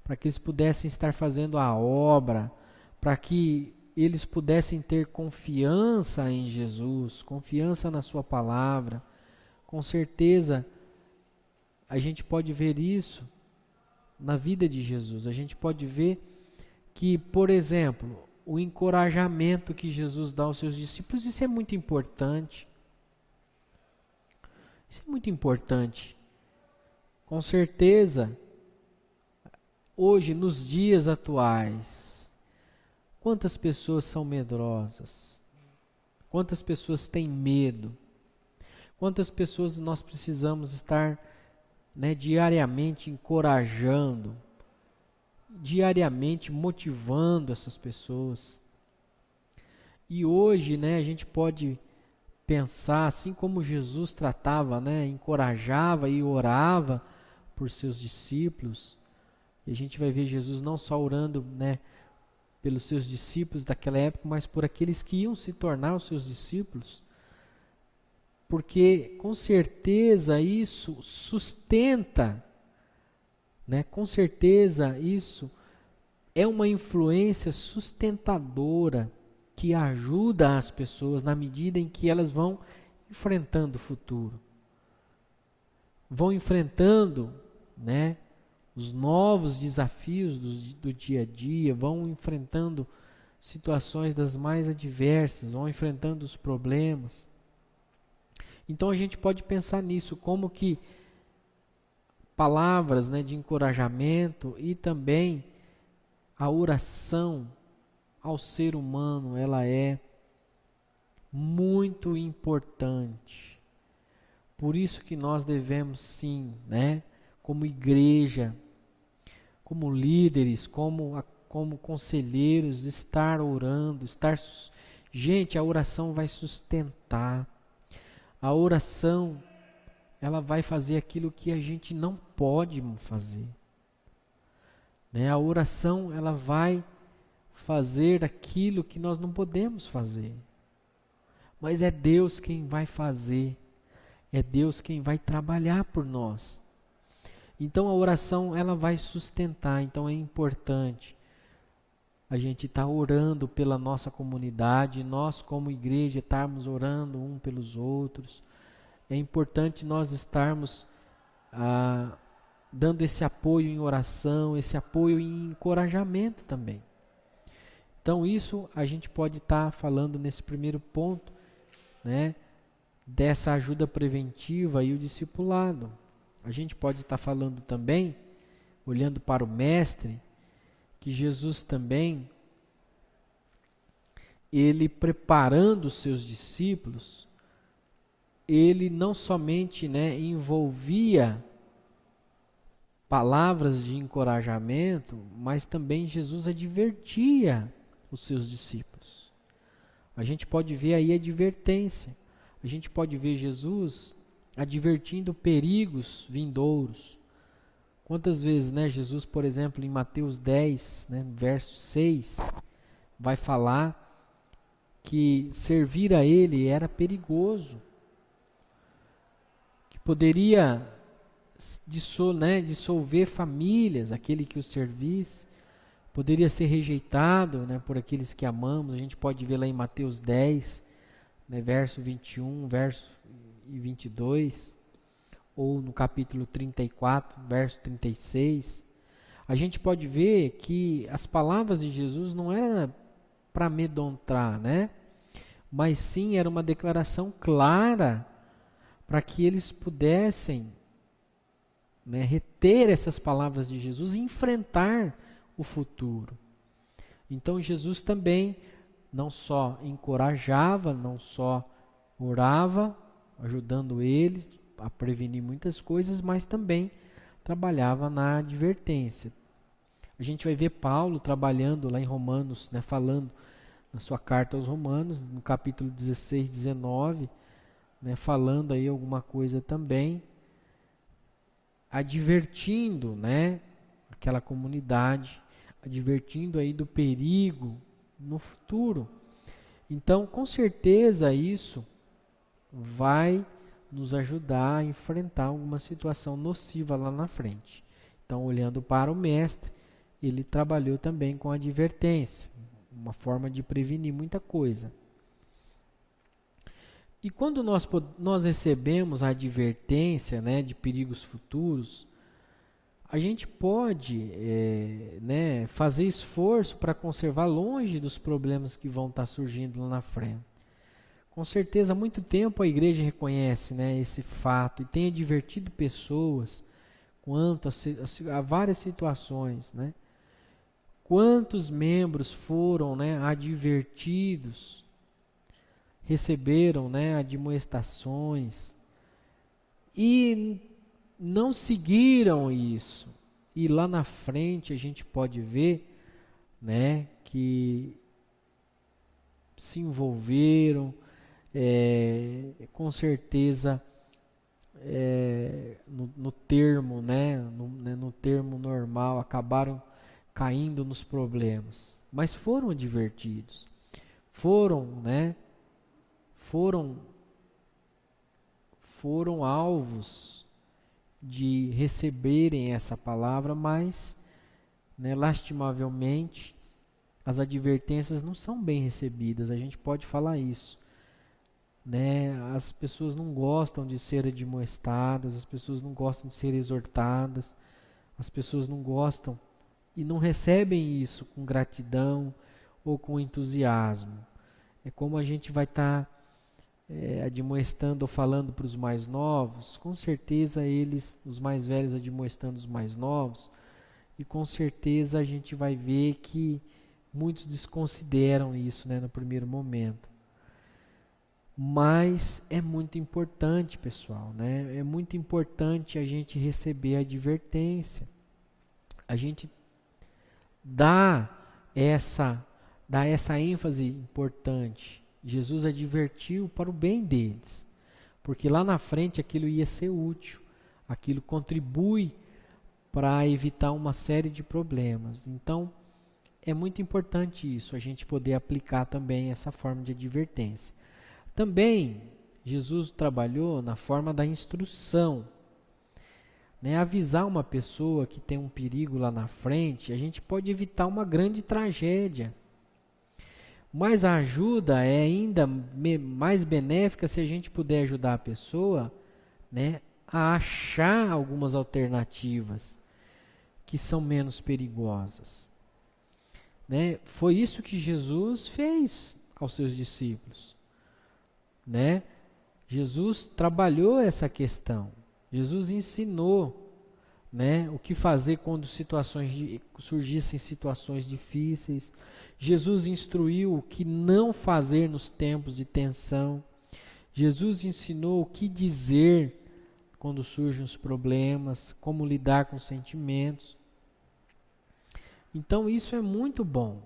para que eles pudessem estar fazendo a obra, para que eles pudessem ter confiança em Jesus, confiança na sua palavra. Com certeza, a gente pode ver isso na vida de Jesus. A gente pode ver que, por exemplo, o encorajamento que Jesus dá aos seus discípulos, isso é muito importante. Isso é muito importante. Com certeza, hoje, nos dias atuais, quantas pessoas são medrosas? Quantas pessoas têm medo? Quantas pessoas nós precisamos estar, né, diariamente encorajando, diariamente motivando essas pessoas? E hoje, né, a gente pode pensar, assim como Jesus tratava, né, encorajava e orava por seus discípulos, e a gente vai ver Jesus não só orando, né, pelos seus discípulos daquela época, mas por aqueles que iam se tornar os seus discípulos, porque com certeza isso sustenta, né, com certeza isso é uma influência sustentadora que ajuda as pessoas na medida em que elas vão enfrentando o futuro, vão enfrentando, né, os novos desafios do dia a dia, vão enfrentando situações das mais adversas, vão enfrentando os problemas. Então a gente pode pensar nisso, como que palavras, né, de encorajamento e também a oração ao ser humano, ela é muito importante. Por isso que nós devemos sim, né, como igreja, como líderes, como conselheiros, estar orando, Gente, a oração vai sustentar. A oração, ela vai fazer aquilo que a gente não pode fazer. Né? A oração, ela vai fazer aquilo que nós não podemos fazer. Mas é Deus quem vai fazer. É Deus quem vai trabalhar por nós. Então a oração, ela vai sustentar. Então é importante a gente estar orando pela nossa comunidade, nós como igreja estarmos orando um pelos outros. É importante nós estarmos dando esse apoio em oração, esse apoio em encorajamento também. Então isso a gente pode estar falando nesse primeiro ponto, né, dessa ajuda preventiva e o discipulado. A gente pode estar falando também, olhando para o Mestre, que Jesus também, ele preparando os seus discípulos, ele não somente, né, envolvia palavras de encorajamento, mas também Jesus advertia os seus discípulos. A gente pode ver aí a advertência. A gente pode ver Jesus advertindo perigos vindouros. Quantas vezes, né, Jesus, por exemplo, em Mateus 10, né, verso 6, vai falar que servir a Ele era perigoso, que poderia dissolver famílias, aquele que o servisse, poderia ser rejeitado, né, por aqueles que amamos. A gente pode ver lá em Mateus 10, né, verso 21, verso 22, ou no capítulo 34, verso 36, a gente pode ver que as palavras de Jesus não eram para amedrontar, né? Mas sim era uma declaração clara para que eles pudessem, né, reter essas palavras de Jesus e enfrentar o futuro. Então Jesus também não só encorajava, não só orava, ajudando eles a prevenir muitas coisas, mas também trabalhava na advertência. A gente vai ver Paulo trabalhando lá em Romanos, né, falando na sua carta aos Romanos, no capítulo 16, 19, né, falando aí alguma coisa também advertindo, né, aquela comunidade, advertindo aí do perigo no futuro. Então, com certeza isso vai nos ajudar a enfrentar alguma situação nociva lá na frente. Então, olhando para o mestre, ele trabalhou também com advertência, uma forma de prevenir muita coisa. E quando nós recebemos a advertência, né, de perigos futuros, a gente pode fazer esforço para conservar longe dos problemas que vão estar surgindo lá na frente. Com certeza, há muito tempo a igreja reconhece, né, esse fato e tem advertido pessoas quanto a várias situações, né? Quantos membros foram, né, advertidos, receberam, né, admoestações e não seguiram isso. E lá na frente a gente pode ver, né, que se envolveram, com certeza, no termo, né, no termo normal, acabaram caindo nos problemas, mas foram advertidos, foram alvos de receberem essa palavra, mas, né, lastimavelmente, as advertências não são bem recebidas, a gente pode falar isso, né? As pessoas não gostam de ser admoestadas, as pessoas não gostam de ser exortadas, as pessoas não gostam e não recebem isso com gratidão ou com entusiasmo. É como a gente vai estar admoestando ou falando para os mais novos, com certeza eles, os mais velhos, admoestando os mais novos, e com certeza a gente vai ver que muitos desconsideram isso, né, no primeiro momento. Mas é muito importante, pessoal, né? É muito importante a gente receber a advertência. A gente dá essa ênfase importante. Jesus advertiu para o bem deles, porque lá na frente aquilo ia ser útil, aquilo contribui para evitar uma série de problemas. Então, é muito importante isso, a gente poder aplicar também essa forma de advertência. Também, Jesus trabalhou na forma da instrução. Né? Avisar uma pessoa que tem um perigo lá na frente, a gente pode evitar uma grande tragédia. Mas a ajuda é ainda mais benéfica se a gente puder ajudar a pessoa, né, a achar algumas alternativas que são menos perigosas. Né? Foi isso que Jesus fez aos seus discípulos. Né? Jesus trabalhou essa questão. Jesus ensinou, né, o que fazer quando surgissem situações difíceis. Jesus instruiu o que não fazer nos tempos de tensão. Jesus ensinou o que dizer quando surgem os problemas, como lidar com sentimentos. Então isso é muito bom,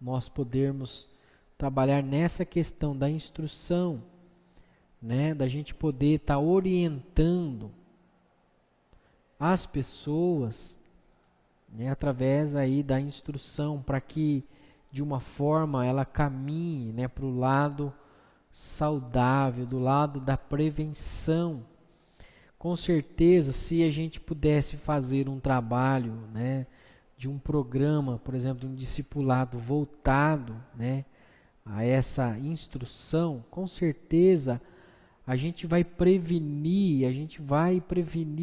nós podermos trabalhar nessa questão da instrução, né, da gente poder estar orientando as pessoas, né, através aí da instrução, para que de uma forma ela caminhe, né, para o lado saudável, do lado da prevenção. Com certeza, se a gente pudesse fazer um trabalho, né, de um programa, por exemplo, de um discipulado voltado, né, a essa instrução, com certeza a gente vai prevenir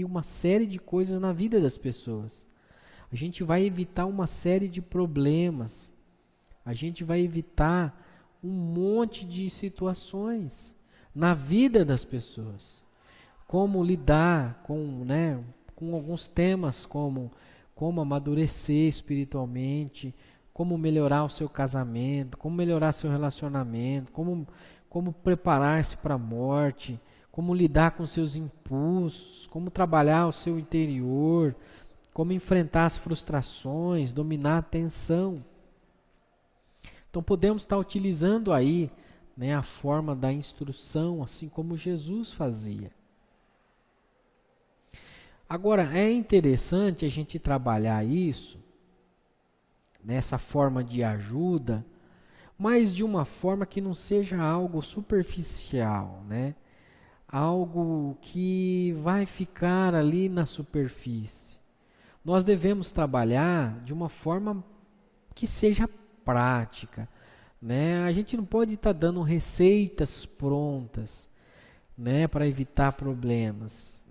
uma série de coisas na vida das pessoas. A gente vai evitar uma série de problemas. A gente vai evitar um monte de situações na vida das pessoas. Como lidar com alguns temas como amadurecer espiritualmente, como melhorar o seu casamento, como melhorar seu relacionamento, como preparar-se para a morte, como lidar com seus impulsos, como trabalhar o seu interior, como enfrentar as frustrações, dominar a tensão. Então podemos estar utilizando aí, né, a forma da instrução, assim como Jesus fazia. Agora, é interessante a gente trabalhar isso, nessa forma de ajuda, mas de uma forma que não seja algo superficial, né? Algo que vai ficar ali na superfície. Nós devemos trabalhar de uma forma que seja prática, né? A gente não pode estar dando receitas prontas, né, para evitar problemas.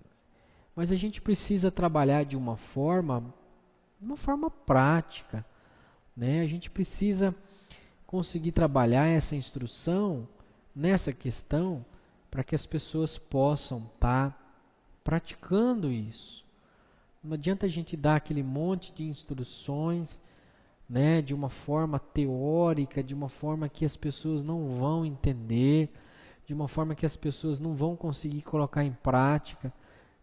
Mas a gente precisa trabalhar de uma forma prática, né? A gente precisa conseguir trabalhar essa instrução nessa questão para que as pessoas possam estar praticando isso. Não adianta a gente dar aquele monte de instruções, né, de uma forma teórica, de uma forma que as pessoas não vão entender, de uma forma que as pessoas não vão conseguir colocar em prática,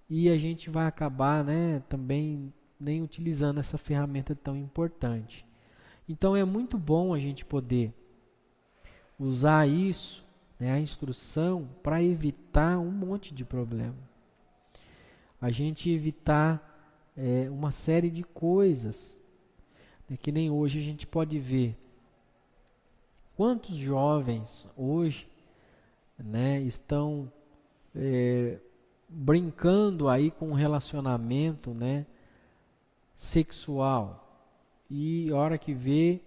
e a gente vai acabar, né, também nem utilizando essa ferramenta tão importante. Então é muito bom a gente poder usar isso, né, a instrução, para evitar um monte de problema. A gente evitar uma série de coisas, né, que nem hoje a gente pode ver. Quantos jovens hoje, né, estão brincando aí com um relacionamento, né, sexual, e a hora que vê,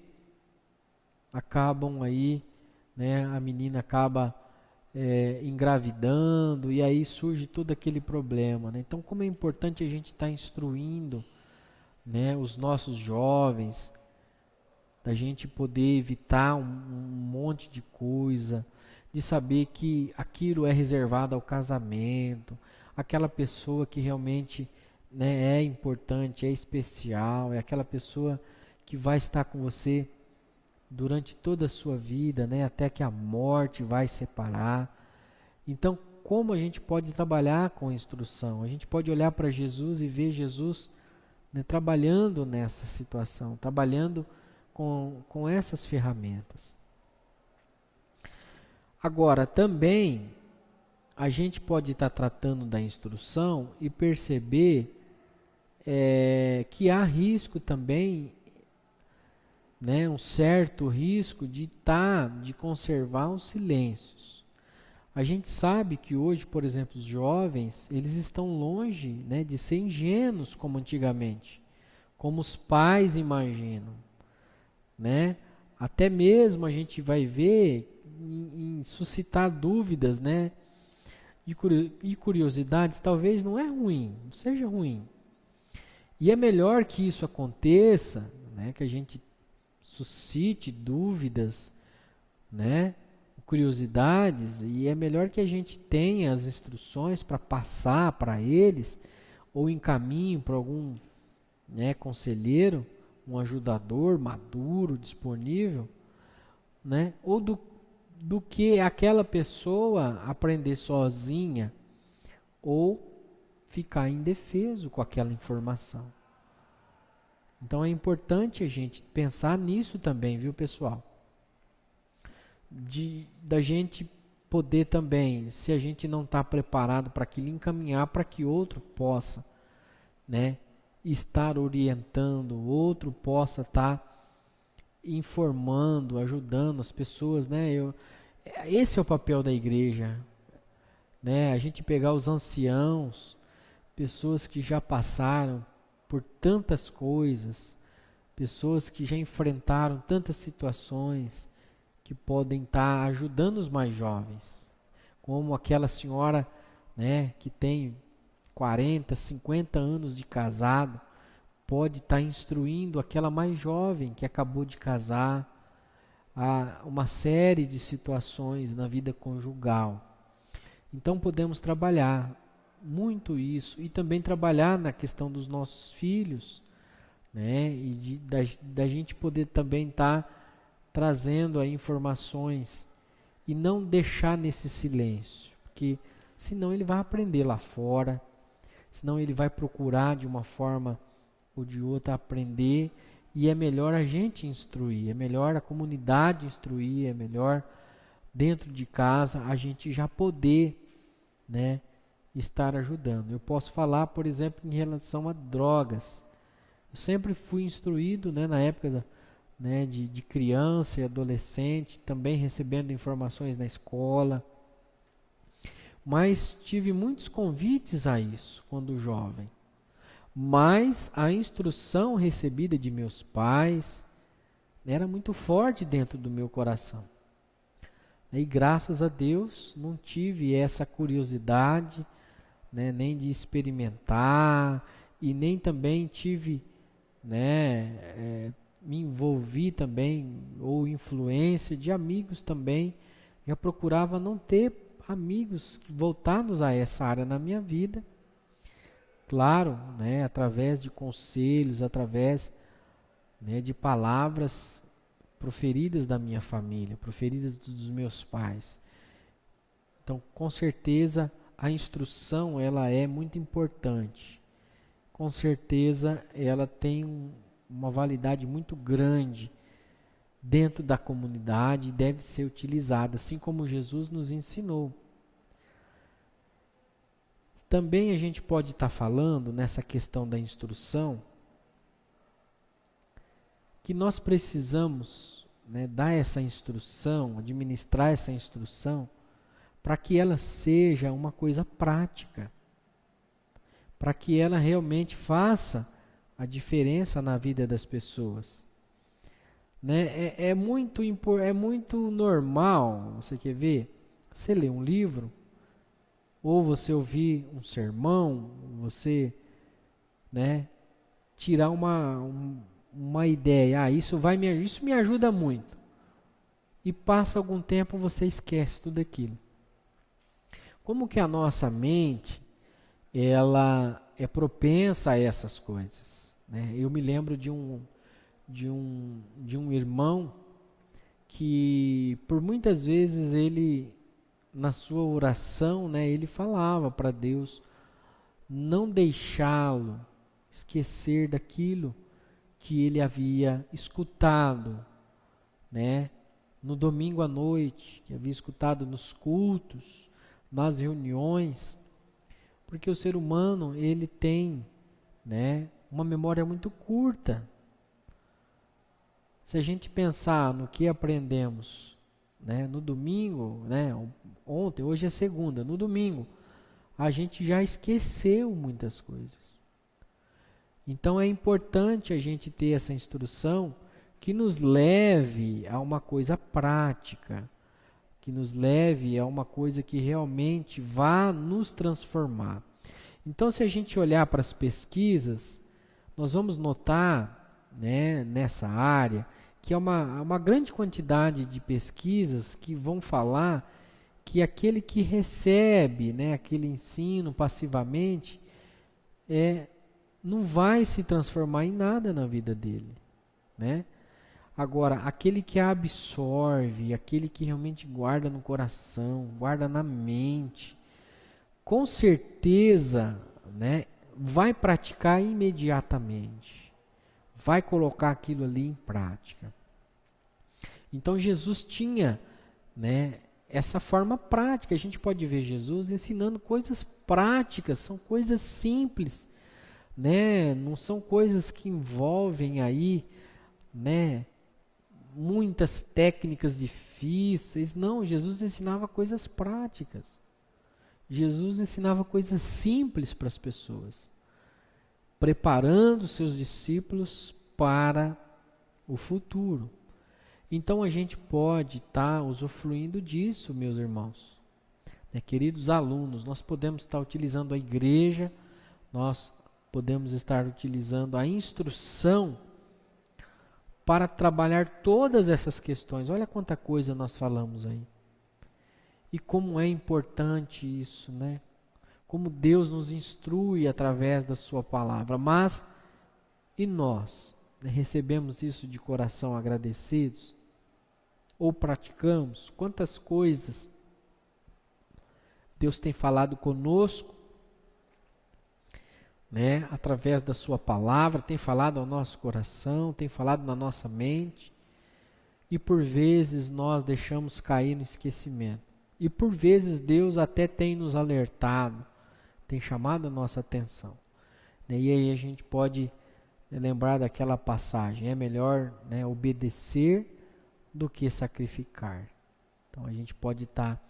acabam aí, né, a menina acaba engravidando, e aí surge todo aquele problema, né? Então, como é importante a gente estar instruindo, né, os nossos jovens, da gente poder evitar um monte de coisa, de saber que aquilo é reservado ao casamento, aquela pessoa que realmente, né, é importante, é especial, é aquela pessoa que vai estar com você durante toda a sua vida, né, até que a morte vai separar. Então, como a gente pode trabalhar com a instrução? A gente pode olhar para Jesus e ver Jesus, né, trabalhando nessa situação, trabalhando com essas ferramentas. Agora, também, a gente pode estar tratando da instrução e perceber que há risco também, né, um certo risco de conservar os silêncios. A gente sabe que hoje, por exemplo, os jovens, eles estão longe, né, de ser ingênuos como antigamente, como os pais imaginam, né? Até mesmo a gente vai ver em suscitar dúvidas, né, e curiosidades. Talvez não é ruim, não seja ruim. E é melhor que isso aconteça, né, que a gente suscite dúvidas, né, curiosidades, e é melhor que a gente tenha as instruções para passar para eles, ou encaminhe para algum, né, conselheiro, um ajudador maduro, disponível, né, ou do que aquela pessoa aprender sozinha ou ficar indefeso com aquela informação. Então é importante a gente pensar nisso também, viu, pessoal? Da gente poder também, se a gente não está preparado para aquilo, encaminhar para que outro possa, né, estar orientando, outro possa estar informando, ajudando as pessoas, né? Esse é o papel da igreja, né? A gente pegar os anciãos, pessoas que já passaram por tantas coisas, pessoas que já enfrentaram tantas situações, que podem estar ajudando os mais jovens, como aquela senhora, né, que tem 40, 50 anos de casado, pode estar instruindo aquela mais jovem que acabou de casar, a uma série de situações na vida conjugal. Então podemos trabalhar muito isso, e também trabalhar na questão dos nossos filhos, né, e da gente poder também estar trazendo aí informações e não deixar nesse silêncio, porque senão ele vai aprender lá fora, senão ele vai procurar de uma forma ou de outra aprender, e é melhor a gente instruir, é melhor a comunidade instruir, é melhor dentro de casa a gente já poder, né, estar ajudando. Eu posso falar, por exemplo, em relação a drogas. Eu sempre fui instruído, né, na época de criança e adolescente, também recebendo informações na escola. Mas tive muitos convites a isso quando jovem. Mas a instrução recebida de meus pais era muito forte dentro do meu coração. E graças a Deus não tive essa curiosidade, né, nem de experimentar, e nem também tive, me envolvi também, ou influência de amigos também. Eu procurava não ter amigos voltados a essa área na minha vida. Claro, através de conselhos, através, de palavras proferidas da minha família, proferidas dos meus pais. Então, com certeza, a instrução ela é muito importante. Com certeza, ela tem uma validade muito grande dentro da comunidade e deve ser utilizada, assim como Jesus nos ensinou. Também a gente pode estar falando nessa questão da instrução que nós precisamos, dar essa instrução, administrar essa instrução, para que ela seja uma coisa prática, para que ela realmente faça a diferença na vida das pessoas. É muito normal, você quer ver? Você lê um livro, ou você ouvir um sermão, você tirar uma ideia, isso me ajuda muito. E passa algum tempo, você esquece tudo aquilo. Como que a nossa mente, ela é propensa a essas coisas, Eu me lembro de um irmão que, por muitas vezes, ele, na sua oração, ele falava para Deus não deixá-lo esquecer daquilo que ele havia escutado, no domingo à noite, que havia escutado nos cultos, nas reuniões, porque o ser humano, ele tem, uma memória muito curta. Se a gente pensar no que aprendemos, no domingo, ontem, hoje é segunda, no domingo, a gente já esqueceu muitas coisas. Então é importante a gente ter essa instrução que nos leve a uma coisa prática, que nos leve a uma coisa que realmente vá nos transformar. Então, se a gente olhar para as pesquisas, nós vamos notar, nessa área, que é uma grande quantidade de pesquisas que vão falar que aquele que recebe, aquele ensino passivamente, não vai se transformar em nada na vida dele, Agora, aquele que absorve, aquele que realmente guarda no coração, guarda na mente, com certeza, vai praticar imediatamente, vai colocar aquilo ali em prática. Então Jesus tinha, essa forma prática. A gente pode ver Jesus ensinando coisas práticas, são coisas simples, não são coisas que envolvem aí, muitas técnicas difíceis. Não, Jesus ensinava coisas práticas. Jesus ensinava coisas simples para as pessoas, preparando seus discípulos para o futuro. Então a gente pode estar usufruindo disso, meus irmãos. Queridos alunos, nós podemos estar utilizando a igreja, nós podemos estar utilizando a instrução para trabalhar todas essas questões. Olha quanta coisa nós falamos aí. E como é importante isso, Como Deus nos instrui através da sua palavra. Mas, e nós? Recebemos isso de coração agradecidos? Ou praticamos? Quantas coisas Deus tem falado conosco, através da sua palavra, tem falado ao nosso coração, tem falado na nossa mente, e por vezes nós deixamos cair no esquecimento. E por vezes Deus até tem nos alertado, tem chamado a nossa atenção. E aí a gente pode lembrar daquela passagem, é melhor, né, obedecer do que sacrificar. Então a gente pode estar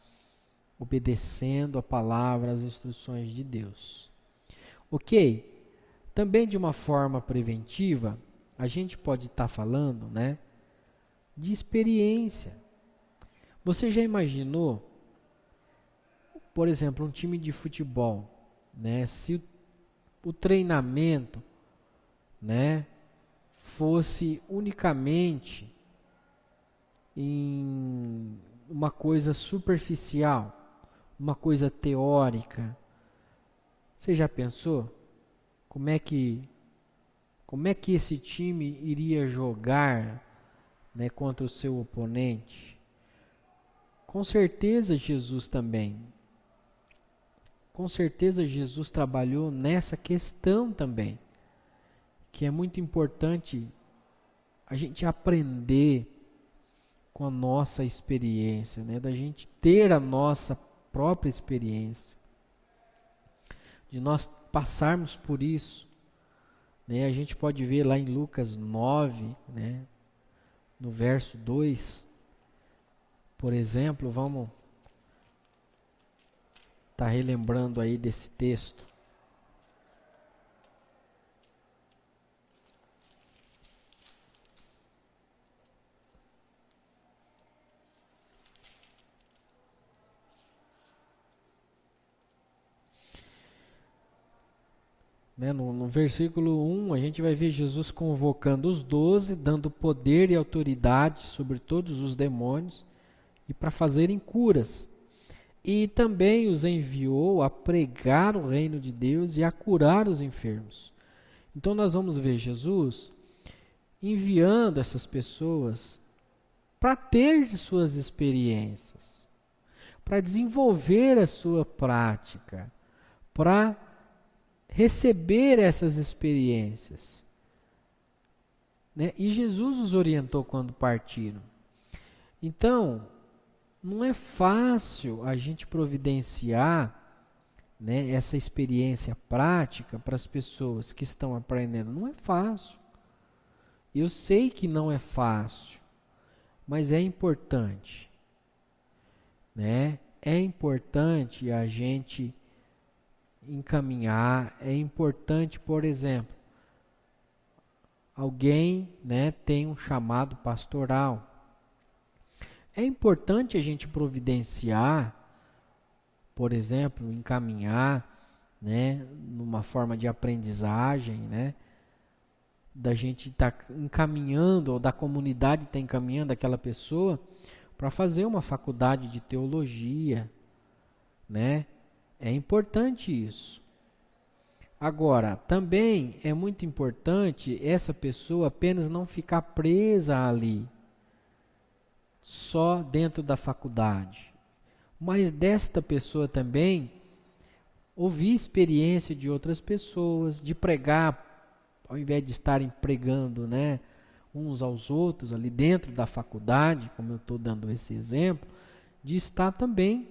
obedecendo a palavra, as instruções de Deus. Ok? Também de uma forma preventiva, a gente pode estar falando, né, de experiência. Você já imaginou, por exemplo, um time de futebol, né, se o treinamento, né, fosse unicamente em uma coisa superficial, uma coisa teórica? Você já pensou como é que esse time iria jogar, né, contra o seu oponente? Com certeza Jesus também. Com certeza Jesus trabalhou nessa questão também, que é muito importante a gente aprender com a nossa experiência, né? Da gente ter a nossa própria experiência, de nós passarmos por isso, né? A gente pode ver lá em Lucas 9, né? No verso 2, por exemplo, vamos estar relembrando aí desse texto. Né, no versículo 1, a gente vai ver Jesus convocando os 12, dando poder e autoridade sobre todos os demônios e para fazerem curas. E também os enviou a pregar o reino de Deus e a curar os enfermos. Então nós vamos ver Jesus enviando essas pessoas para ter suas experiências, para desenvolver a sua prática, para receber essas experiências, né? E Jesus os orientou quando partiram. Então, não é fácil a gente providenciar, né, essa experiência prática para as pessoas que estão aprendendo. Não é fácil. Eu sei que não é fácil, mas é importante, né? É importante a gente encaminhar, é importante, por exemplo, alguém, né, tem um chamado pastoral. É importante a gente providenciar, por exemplo, encaminhar, né, numa forma de aprendizagem, né, da gente estar encaminhando, ou da comunidade estar encaminhando aquela pessoa para fazer uma faculdade de teologia, né? É importante isso. Agora, também é muito importante essa pessoa apenas não ficar presa ali, só dentro da faculdade, mas desta pessoa também ouvir experiência de outras pessoas, de pregar, ao invés de estarem pregando, né, uns aos outros ali dentro da faculdade, como eu estou dando esse exemplo, de estar também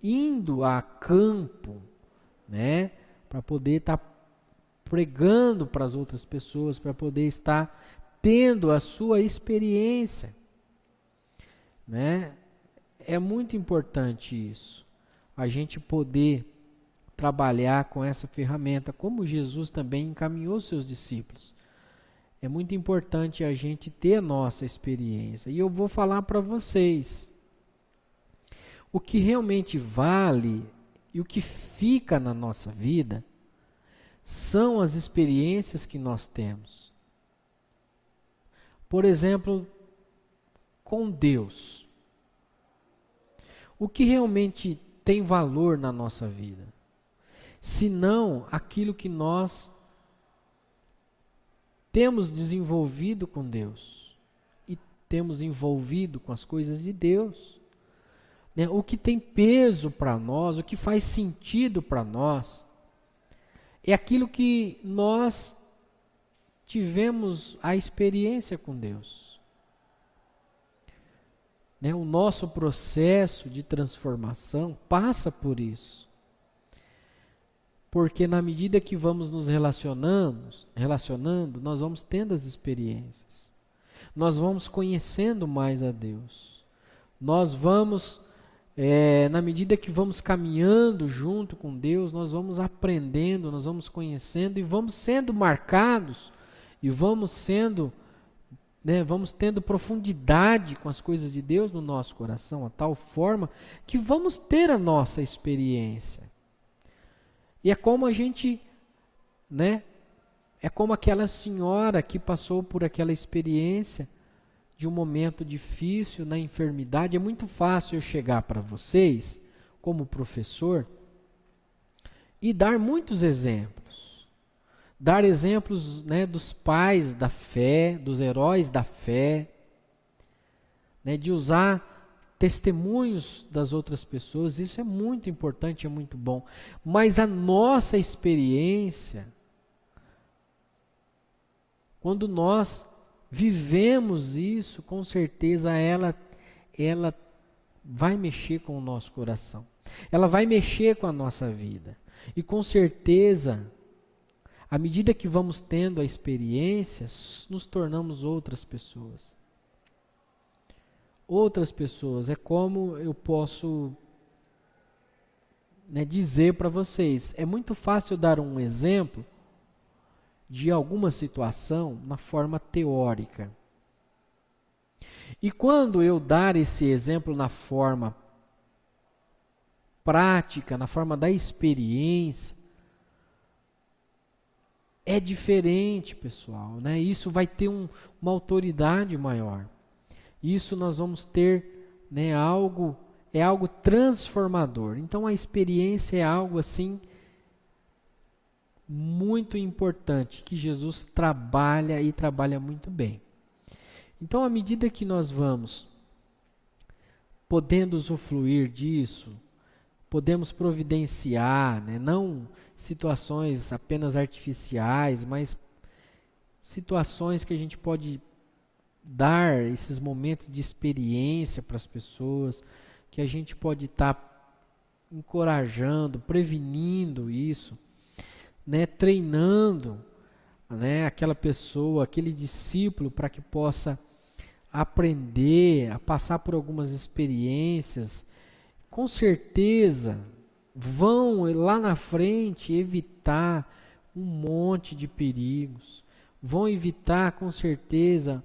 indo a campo, né, para poder estar pregando para as outras pessoas, para poder estar tendo a sua experiência, né? É muito importante isso, a gente poder trabalhar com essa ferramenta, como Jesus também encaminhou seus discípulos. É muito importante a gente ter a nossa experiência. E eu vou falar para vocês, o que realmente vale e o que fica na nossa vida são as experiências que nós temos. Por exemplo, com Deus. O que realmente tem valor na nossa vida? Senão aquilo que nós temos desenvolvido com Deus e temos envolvido com as coisas de Deus. Né? O que tem peso para nós, o que faz sentido para nós, é aquilo que nós tivemos a experiência com Deus. Né? O nosso processo de transformação passa por isso. Porque na medida que vamos nos relacionando, nós vamos tendo as experiências. Nós vamos conhecendo mais a Deus. Nós vamos, na medida que vamos caminhando junto com Deus, nós vamos aprendendo, nós vamos conhecendo e vamos sendo marcados e vamos tendo profundidade com as coisas de Deus no nosso coração, a tal forma que vamos ter a nossa experiência. E é como a gente, é como aquela senhora que passou por aquela experiência de um momento difícil na enfermidade. É muito fácil eu chegar para vocês, como professor, e dar muitos exemplos. Dar exemplos, dos pais da fé, dos heróis da fé, de usar testemunhos das outras pessoas. Isso é muito importante, é muito bom. Mas a nossa experiência, quando nós vivemos isso, com certeza ela vai mexer com o nosso coração. Ela vai mexer com a nossa vida. E com certeza, à medida que vamos tendo a experiência, nos tornamos outras pessoas. Outras pessoas. É como eu posso dizer para vocês. É muito fácil dar um exemplo de alguma situação na forma teórica. E quando eu dar esse exemplo na forma prática, na forma da experiência, é diferente, pessoal. Isso vai ter uma autoridade maior. Isso nós vamos ter algo transformador. Então a experiência é algo assim muito importante, que Jesus trabalha e trabalha muito bem. Então, à medida que nós vamos podendo usufruir disso, podemos providenciar, não situações apenas artificiais, mas situações que a gente pode dar esses momentos de experiência para as pessoas, que a gente pode estar encorajando, prevenindo isso, treinando aquela pessoa, aquele discípulo, para que possa aprender a passar por algumas experiências. Com certeza vão lá na frente evitar um monte de perigos, vão evitar com certeza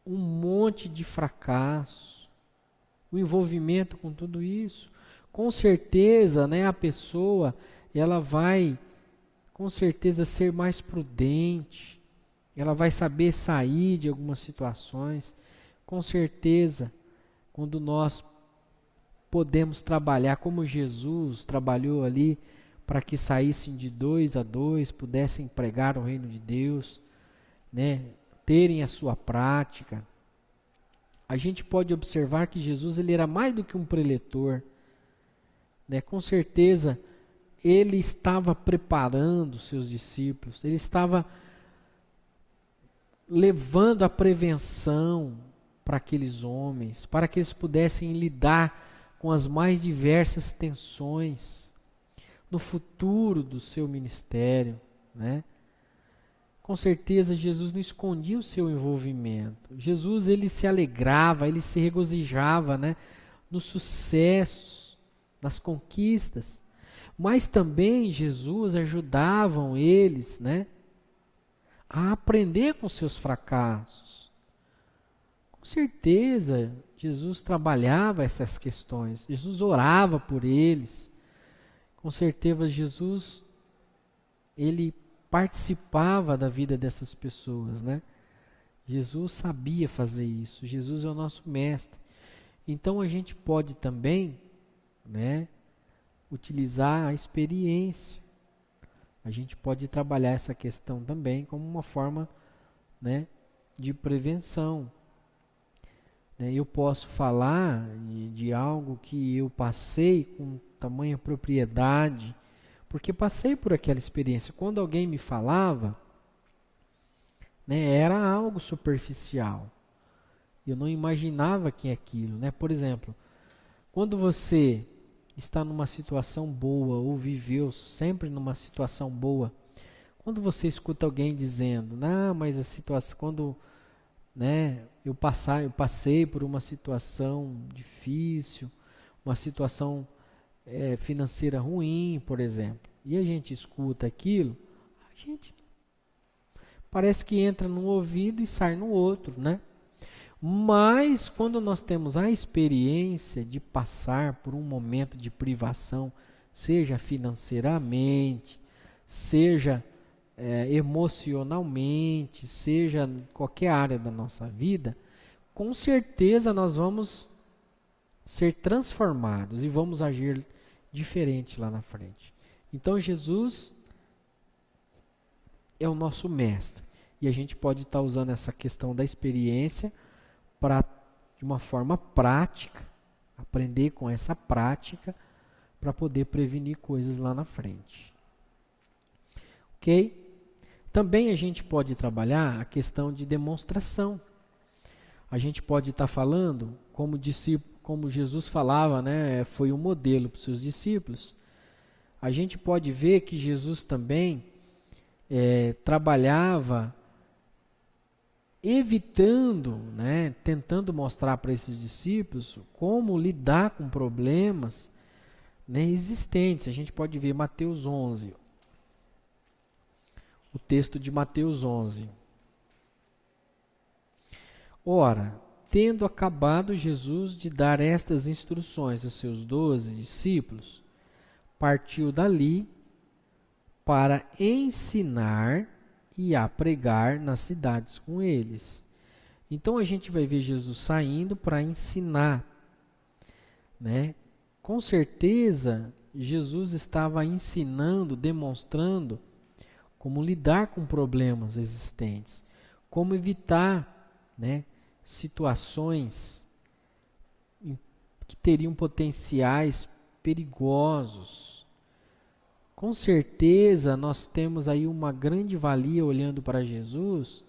um monte de fracasso, o envolvimento com tudo isso. Com certeza, a pessoa ela vai com certeza ser mais prudente, ela vai saber sair de algumas situações. Com certeza, quando nós podemos trabalhar como Jesus trabalhou ali, para que saíssem de 2 a 2, pudessem pregar o reino de Deus, terem a sua prática. A gente pode observar que Jesus ele era mais do que um preletor. Com certeza, ele estava preparando seus discípulos, ele estava levando a prevenção para aqueles homens, para que eles pudessem lidar com as mais diversas tensões no futuro do seu ministério, Com certeza Jesus não escondia o seu envolvimento. Jesus ele se alegrava, ele se regozijava, nos sucessos, nas conquistas. Mas também Jesus ajudavam eles, a aprender com seus fracassos. Com certeza, Jesus trabalhava essas questões. Jesus orava por eles. Com certeza, Jesus, ele participava da vida dessas pessoas, Jesus sabia fazer isso. Jesus é o nosso mestre. Então, a gente pode também, utilizar a experiência. A gente pode trabalhar essa questão também como uma forma, de prevenção. Eu posso falar de algo que eu passei com tamanha propriedade, porque passei por aquela experiência. Quando alguém me falava, era algo superficial. Eu não imaginava que é aquilo. Por exemplo, quando você está numa situação boa ou viveu sempre numa situação boa, quando você escuta alguém dizendo, não, mas a situação, quando, né, eu passei por uma situação difícil, uma situação financeira ruim, por exemplo, e a gente escuta aquilo, a gente parece que entra num ouvido e sai no outro, né? Mas quando nós temos a experiência de passar por um momento de privação, seja financeiramente, seja emocionalmente, seja em qualquer área da nossa vida, com certeza nós vamos ser transformados e vamos agir diferente lá na frente. Então Jesus é o nosso mestre e a gente pode estar usando essa questão da experiência para, de uma forma prática, aprender com essa prática para poder prevenir coisas lá na frente. Ok? Também a gente pode trabalhar a questão de demonstração. A gente pode estar falando, como Jesus falava, né, foi um modelo para os seus discípulos. A gente pode ver que Jesus também trabalhava evitando, né, tentando mostrar para esses discípulos como lidar com problemas, né, existentes. A gente pode ver Mateus 11, o texto de Mateus 11. Ora, tendo acabado Jesus de dar estas instruções aos seus 12 discípulos, partiu dali para ensinar e a pregar nas cidades com eles. Então a gente vai ver Jesus saindo para ensinar, né? Com certeza Jesus estava ensinando, demonstrando como lidar com problemas existentes, como evitar, né, situações que teriam potenciais perigosos. Com certeza nós temos aí uma grande valia olhando para Jesus,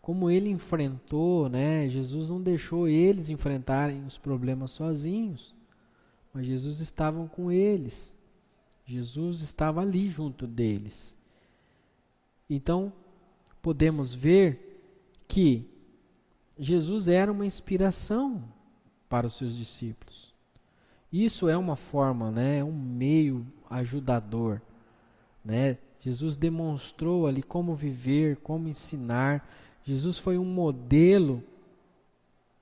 como ele enfrentou, né? Jesus não deixou eles enfrentarem os problemas sozinhos, mas Jesus estava com eles. Jesus estava ali junto deles. Então, podemos ver que Jesus era uma inspiração para os seus discípulos. Isso é uma forma, né, um meio ajudador, né? Jesus demonstrou ali como viver, como ensinar. Jesus foi um modelo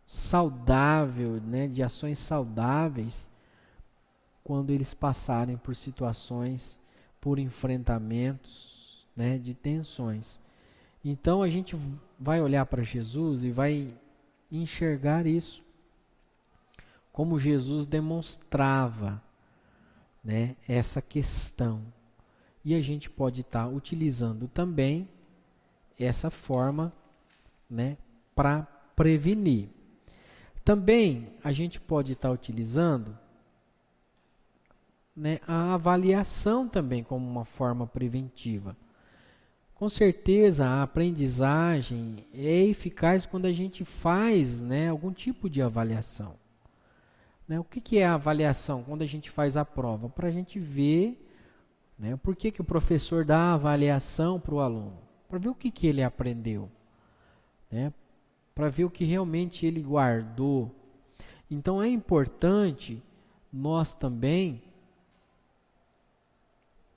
saudável, né, de ações saudáveis quando eles passarem por situações, por enfrentamentos, né, de tensões. Então a gente vai olhar para Jesus e vai enxergar isso, como Jesus demonstrava, né, essa questão. E a gente pode estar utilizando também essa forma, né, para prevenir. Também a gente pode estar utilizando, né, a avaliação também como uma forma preventiva. Com certeza a aprendizagem é eficaz quando a gente faz, né, algum tipo de avaliação. Né, o que é a avaliação? Quando a gente faz a prova? Para a gente ver, né, por que o professor dá a avaliação para o aluno. Para ver o que ele aprendeu. Né, para ver o que realmente ele guardou. Então é importante nós também,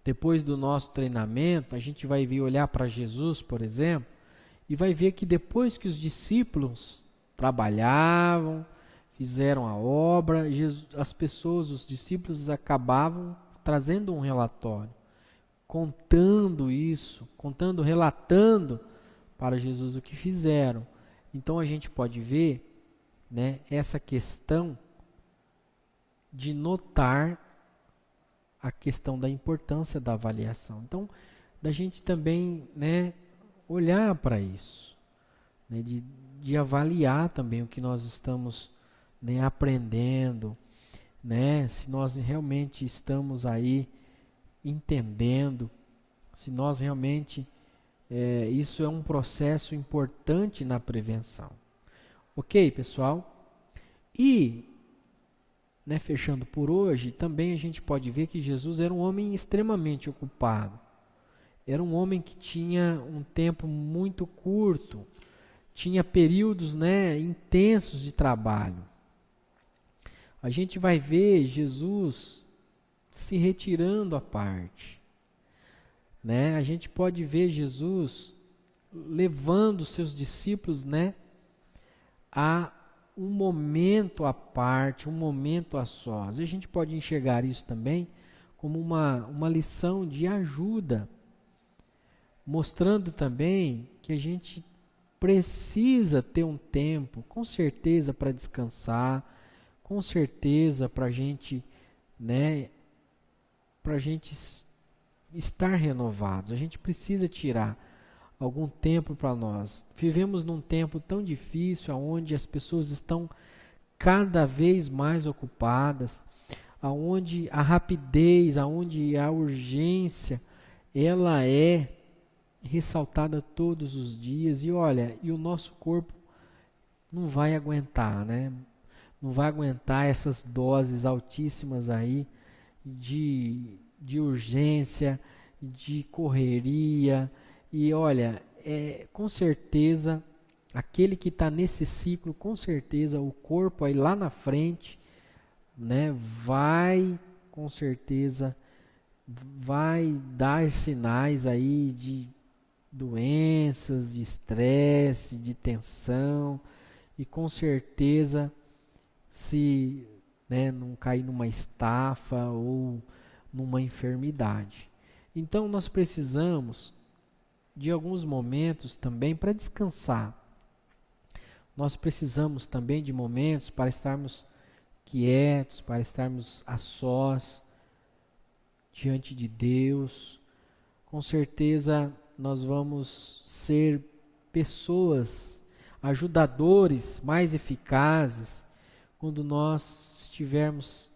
depois do nosso treinamento, a gente vai vir olhar para Jesus, por exemplo, e vai ver que depois que os discípulos trabalhavam, fizeram a obra, as pessoas, os discípulos acabavam trazendo um relatório, contando isso, relatando para Jesus o que fizeram. Então a gente pode ver, né, essa questão de notar a questão da importância da avaliação. Então, da gente também, né, olhar para isso, né, de avaliar também o que nós estamos, né, aprendendo, né, se nós realmente estamos aí entendendo, se nós realmente, isso é um processo importante na prevenção. Ok, pessoal? E né, fechando por hoje, também a gente pode ver que Jesus era um homem extremamente ocupado. Era um homem que tinha um tempo muito curto, tinha períodos, né, intensos de trabalho. A gente vai ver Jesus se retirando à parte, né? A gente pode ver Jesus levando seus discípulos, né, a um momento à parte, um momento a sós. A gente pode enxergar isso também como uma lição de ajuda, mostrando também que a gente precisa ter um tempo, com certeza, para descansar, com certeza para a gente, né, para a gente estar renovados. A gente precisa tirar algum tempo para nós. Vivemos num tempo tão difícil, onde as pessoas estão cada vez mais ocupadas, aonde a rapidez, aonde a urgência, ela é ressaltada todos os dias. E olha, e o nosso corpo não vai aguentar, né? Não vai aguentar essas doses altíssimas aí de urgência, de correria. E olha, com certeza, aquele que está nesse ciclo, com certeza o corpo aí lá na frente, né, com certeza, vai dar sinais aí de doenças, de estresse, de tensão, e com certeza, se, né, não cair numa estafa ou numa enfermidade. Então nós precisamos de alguns momentos também para descansar. Nós precisamos também de momentos para estarmos quietos, para estarmos a sós, diante de Deus. Com certeza nós vamos ser pessoas, ajudadores mais eficazes, quando nós estivermos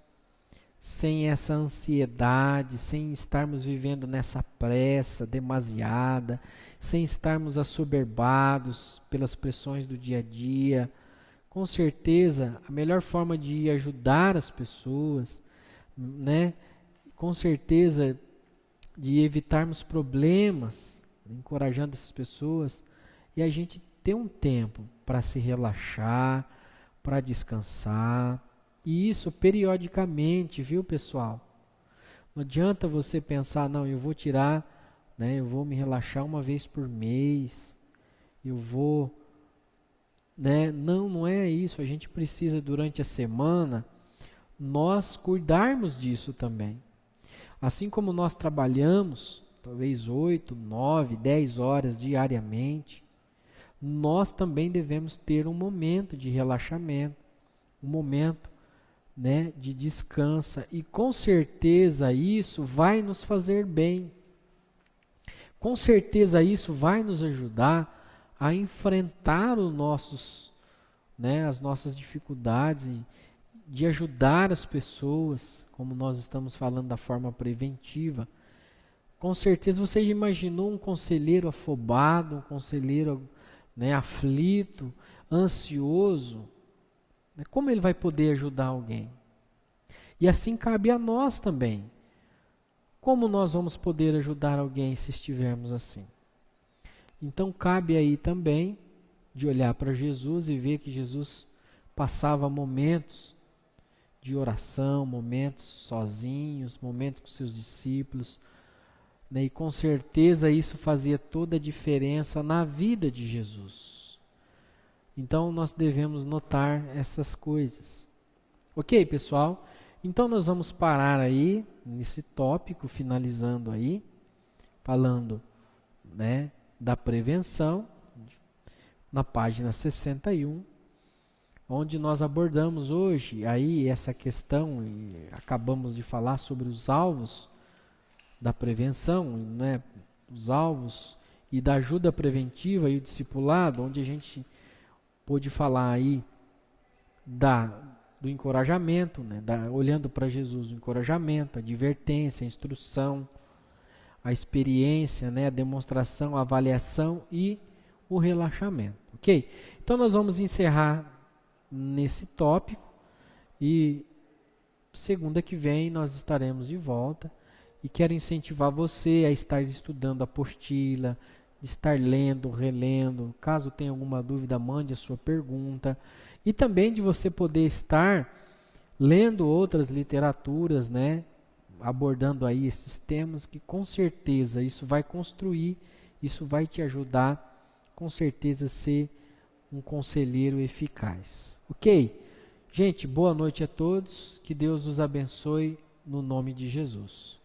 sem essa ansiedade, sem estarmos vivendo nessa pressa demasiada, sem estarmos assoberbados pelas pressões do dia a dia. Com certeza, a melhor forma de ajudar as pessoas, né? Com certeza, de evitarmos problemas, encorajando essas pessoas, e a gente ter um tempo para se relaxar, para descansar, e isso periodicamente, viu, pessoal? Não adianta você pensar, não, eu vou tirar, né, eu vou me relaxar uma vez por mês, eu vou, né? Não é isso. A gente precisa, durante a semana, nós cuidarmos disso também. Assim como nós trabalhamos, talvez 8, 9, 10 horas diariamente, nós também devemos ter um momento de relaxamento, um momento, né, de descanso, e com certeza isso vai nos fazer bem. Com certeza isso vai nos ajudar a enfrentar as nossas dificuldades, e de ajudar as pessoas, como nós estamos falando da forma preventiva. Com certeza você já imaginou um conselheiro afobado, um conselheiro, né, aflito, ansioso, né? Como ele vai poder ajudar alguém? E assim cabe a nós também. Como nós vamos poder ajudar alguém se estivermos assim? Então cabe aí também de olhar para Jesus e ver que Jesus passava momentos de oração, momentos sozinhos, momentos com seus discípulos, né? E com certeza isso fazia toda a diferença na vida de Jesus. Então nós devemos notar essas coisas. Ok, pessoal? Então nós vamos parar aí nesse tópico, finalizando aí, falando, né, da prevenção, na página 61, onde nós abordamos hoje aí essa questão, e acabamos de falar sobre os alvos da prevenção, né, os alvos e da ajuda preventiva e o discipulado, onde a gente pôde falar aí do encorajamento, né, olhando para Jesus, o encorajamento, a advertência, a instrução, a experiência, né, a demonstração, a avaliação e o relaxamento, ok? Então nós vamos encerrar nesse tópico, e segunda que vem nós estaremos de volta. E quero incentivar você a estar estudando a apostila, de estar lendo, relendo. Caso tenha alguma dúvida, mande a sua pergunta. E também de você poder estar lendo outras literaturas, né? Abordando aí esses temas que com certeza isso vai construir, isso vai te ajudar, com certeza, a ser um conselheiro eficaz. Ok? Gente, boa noite a todos. Que Deus os abençoe no nome de Jesus.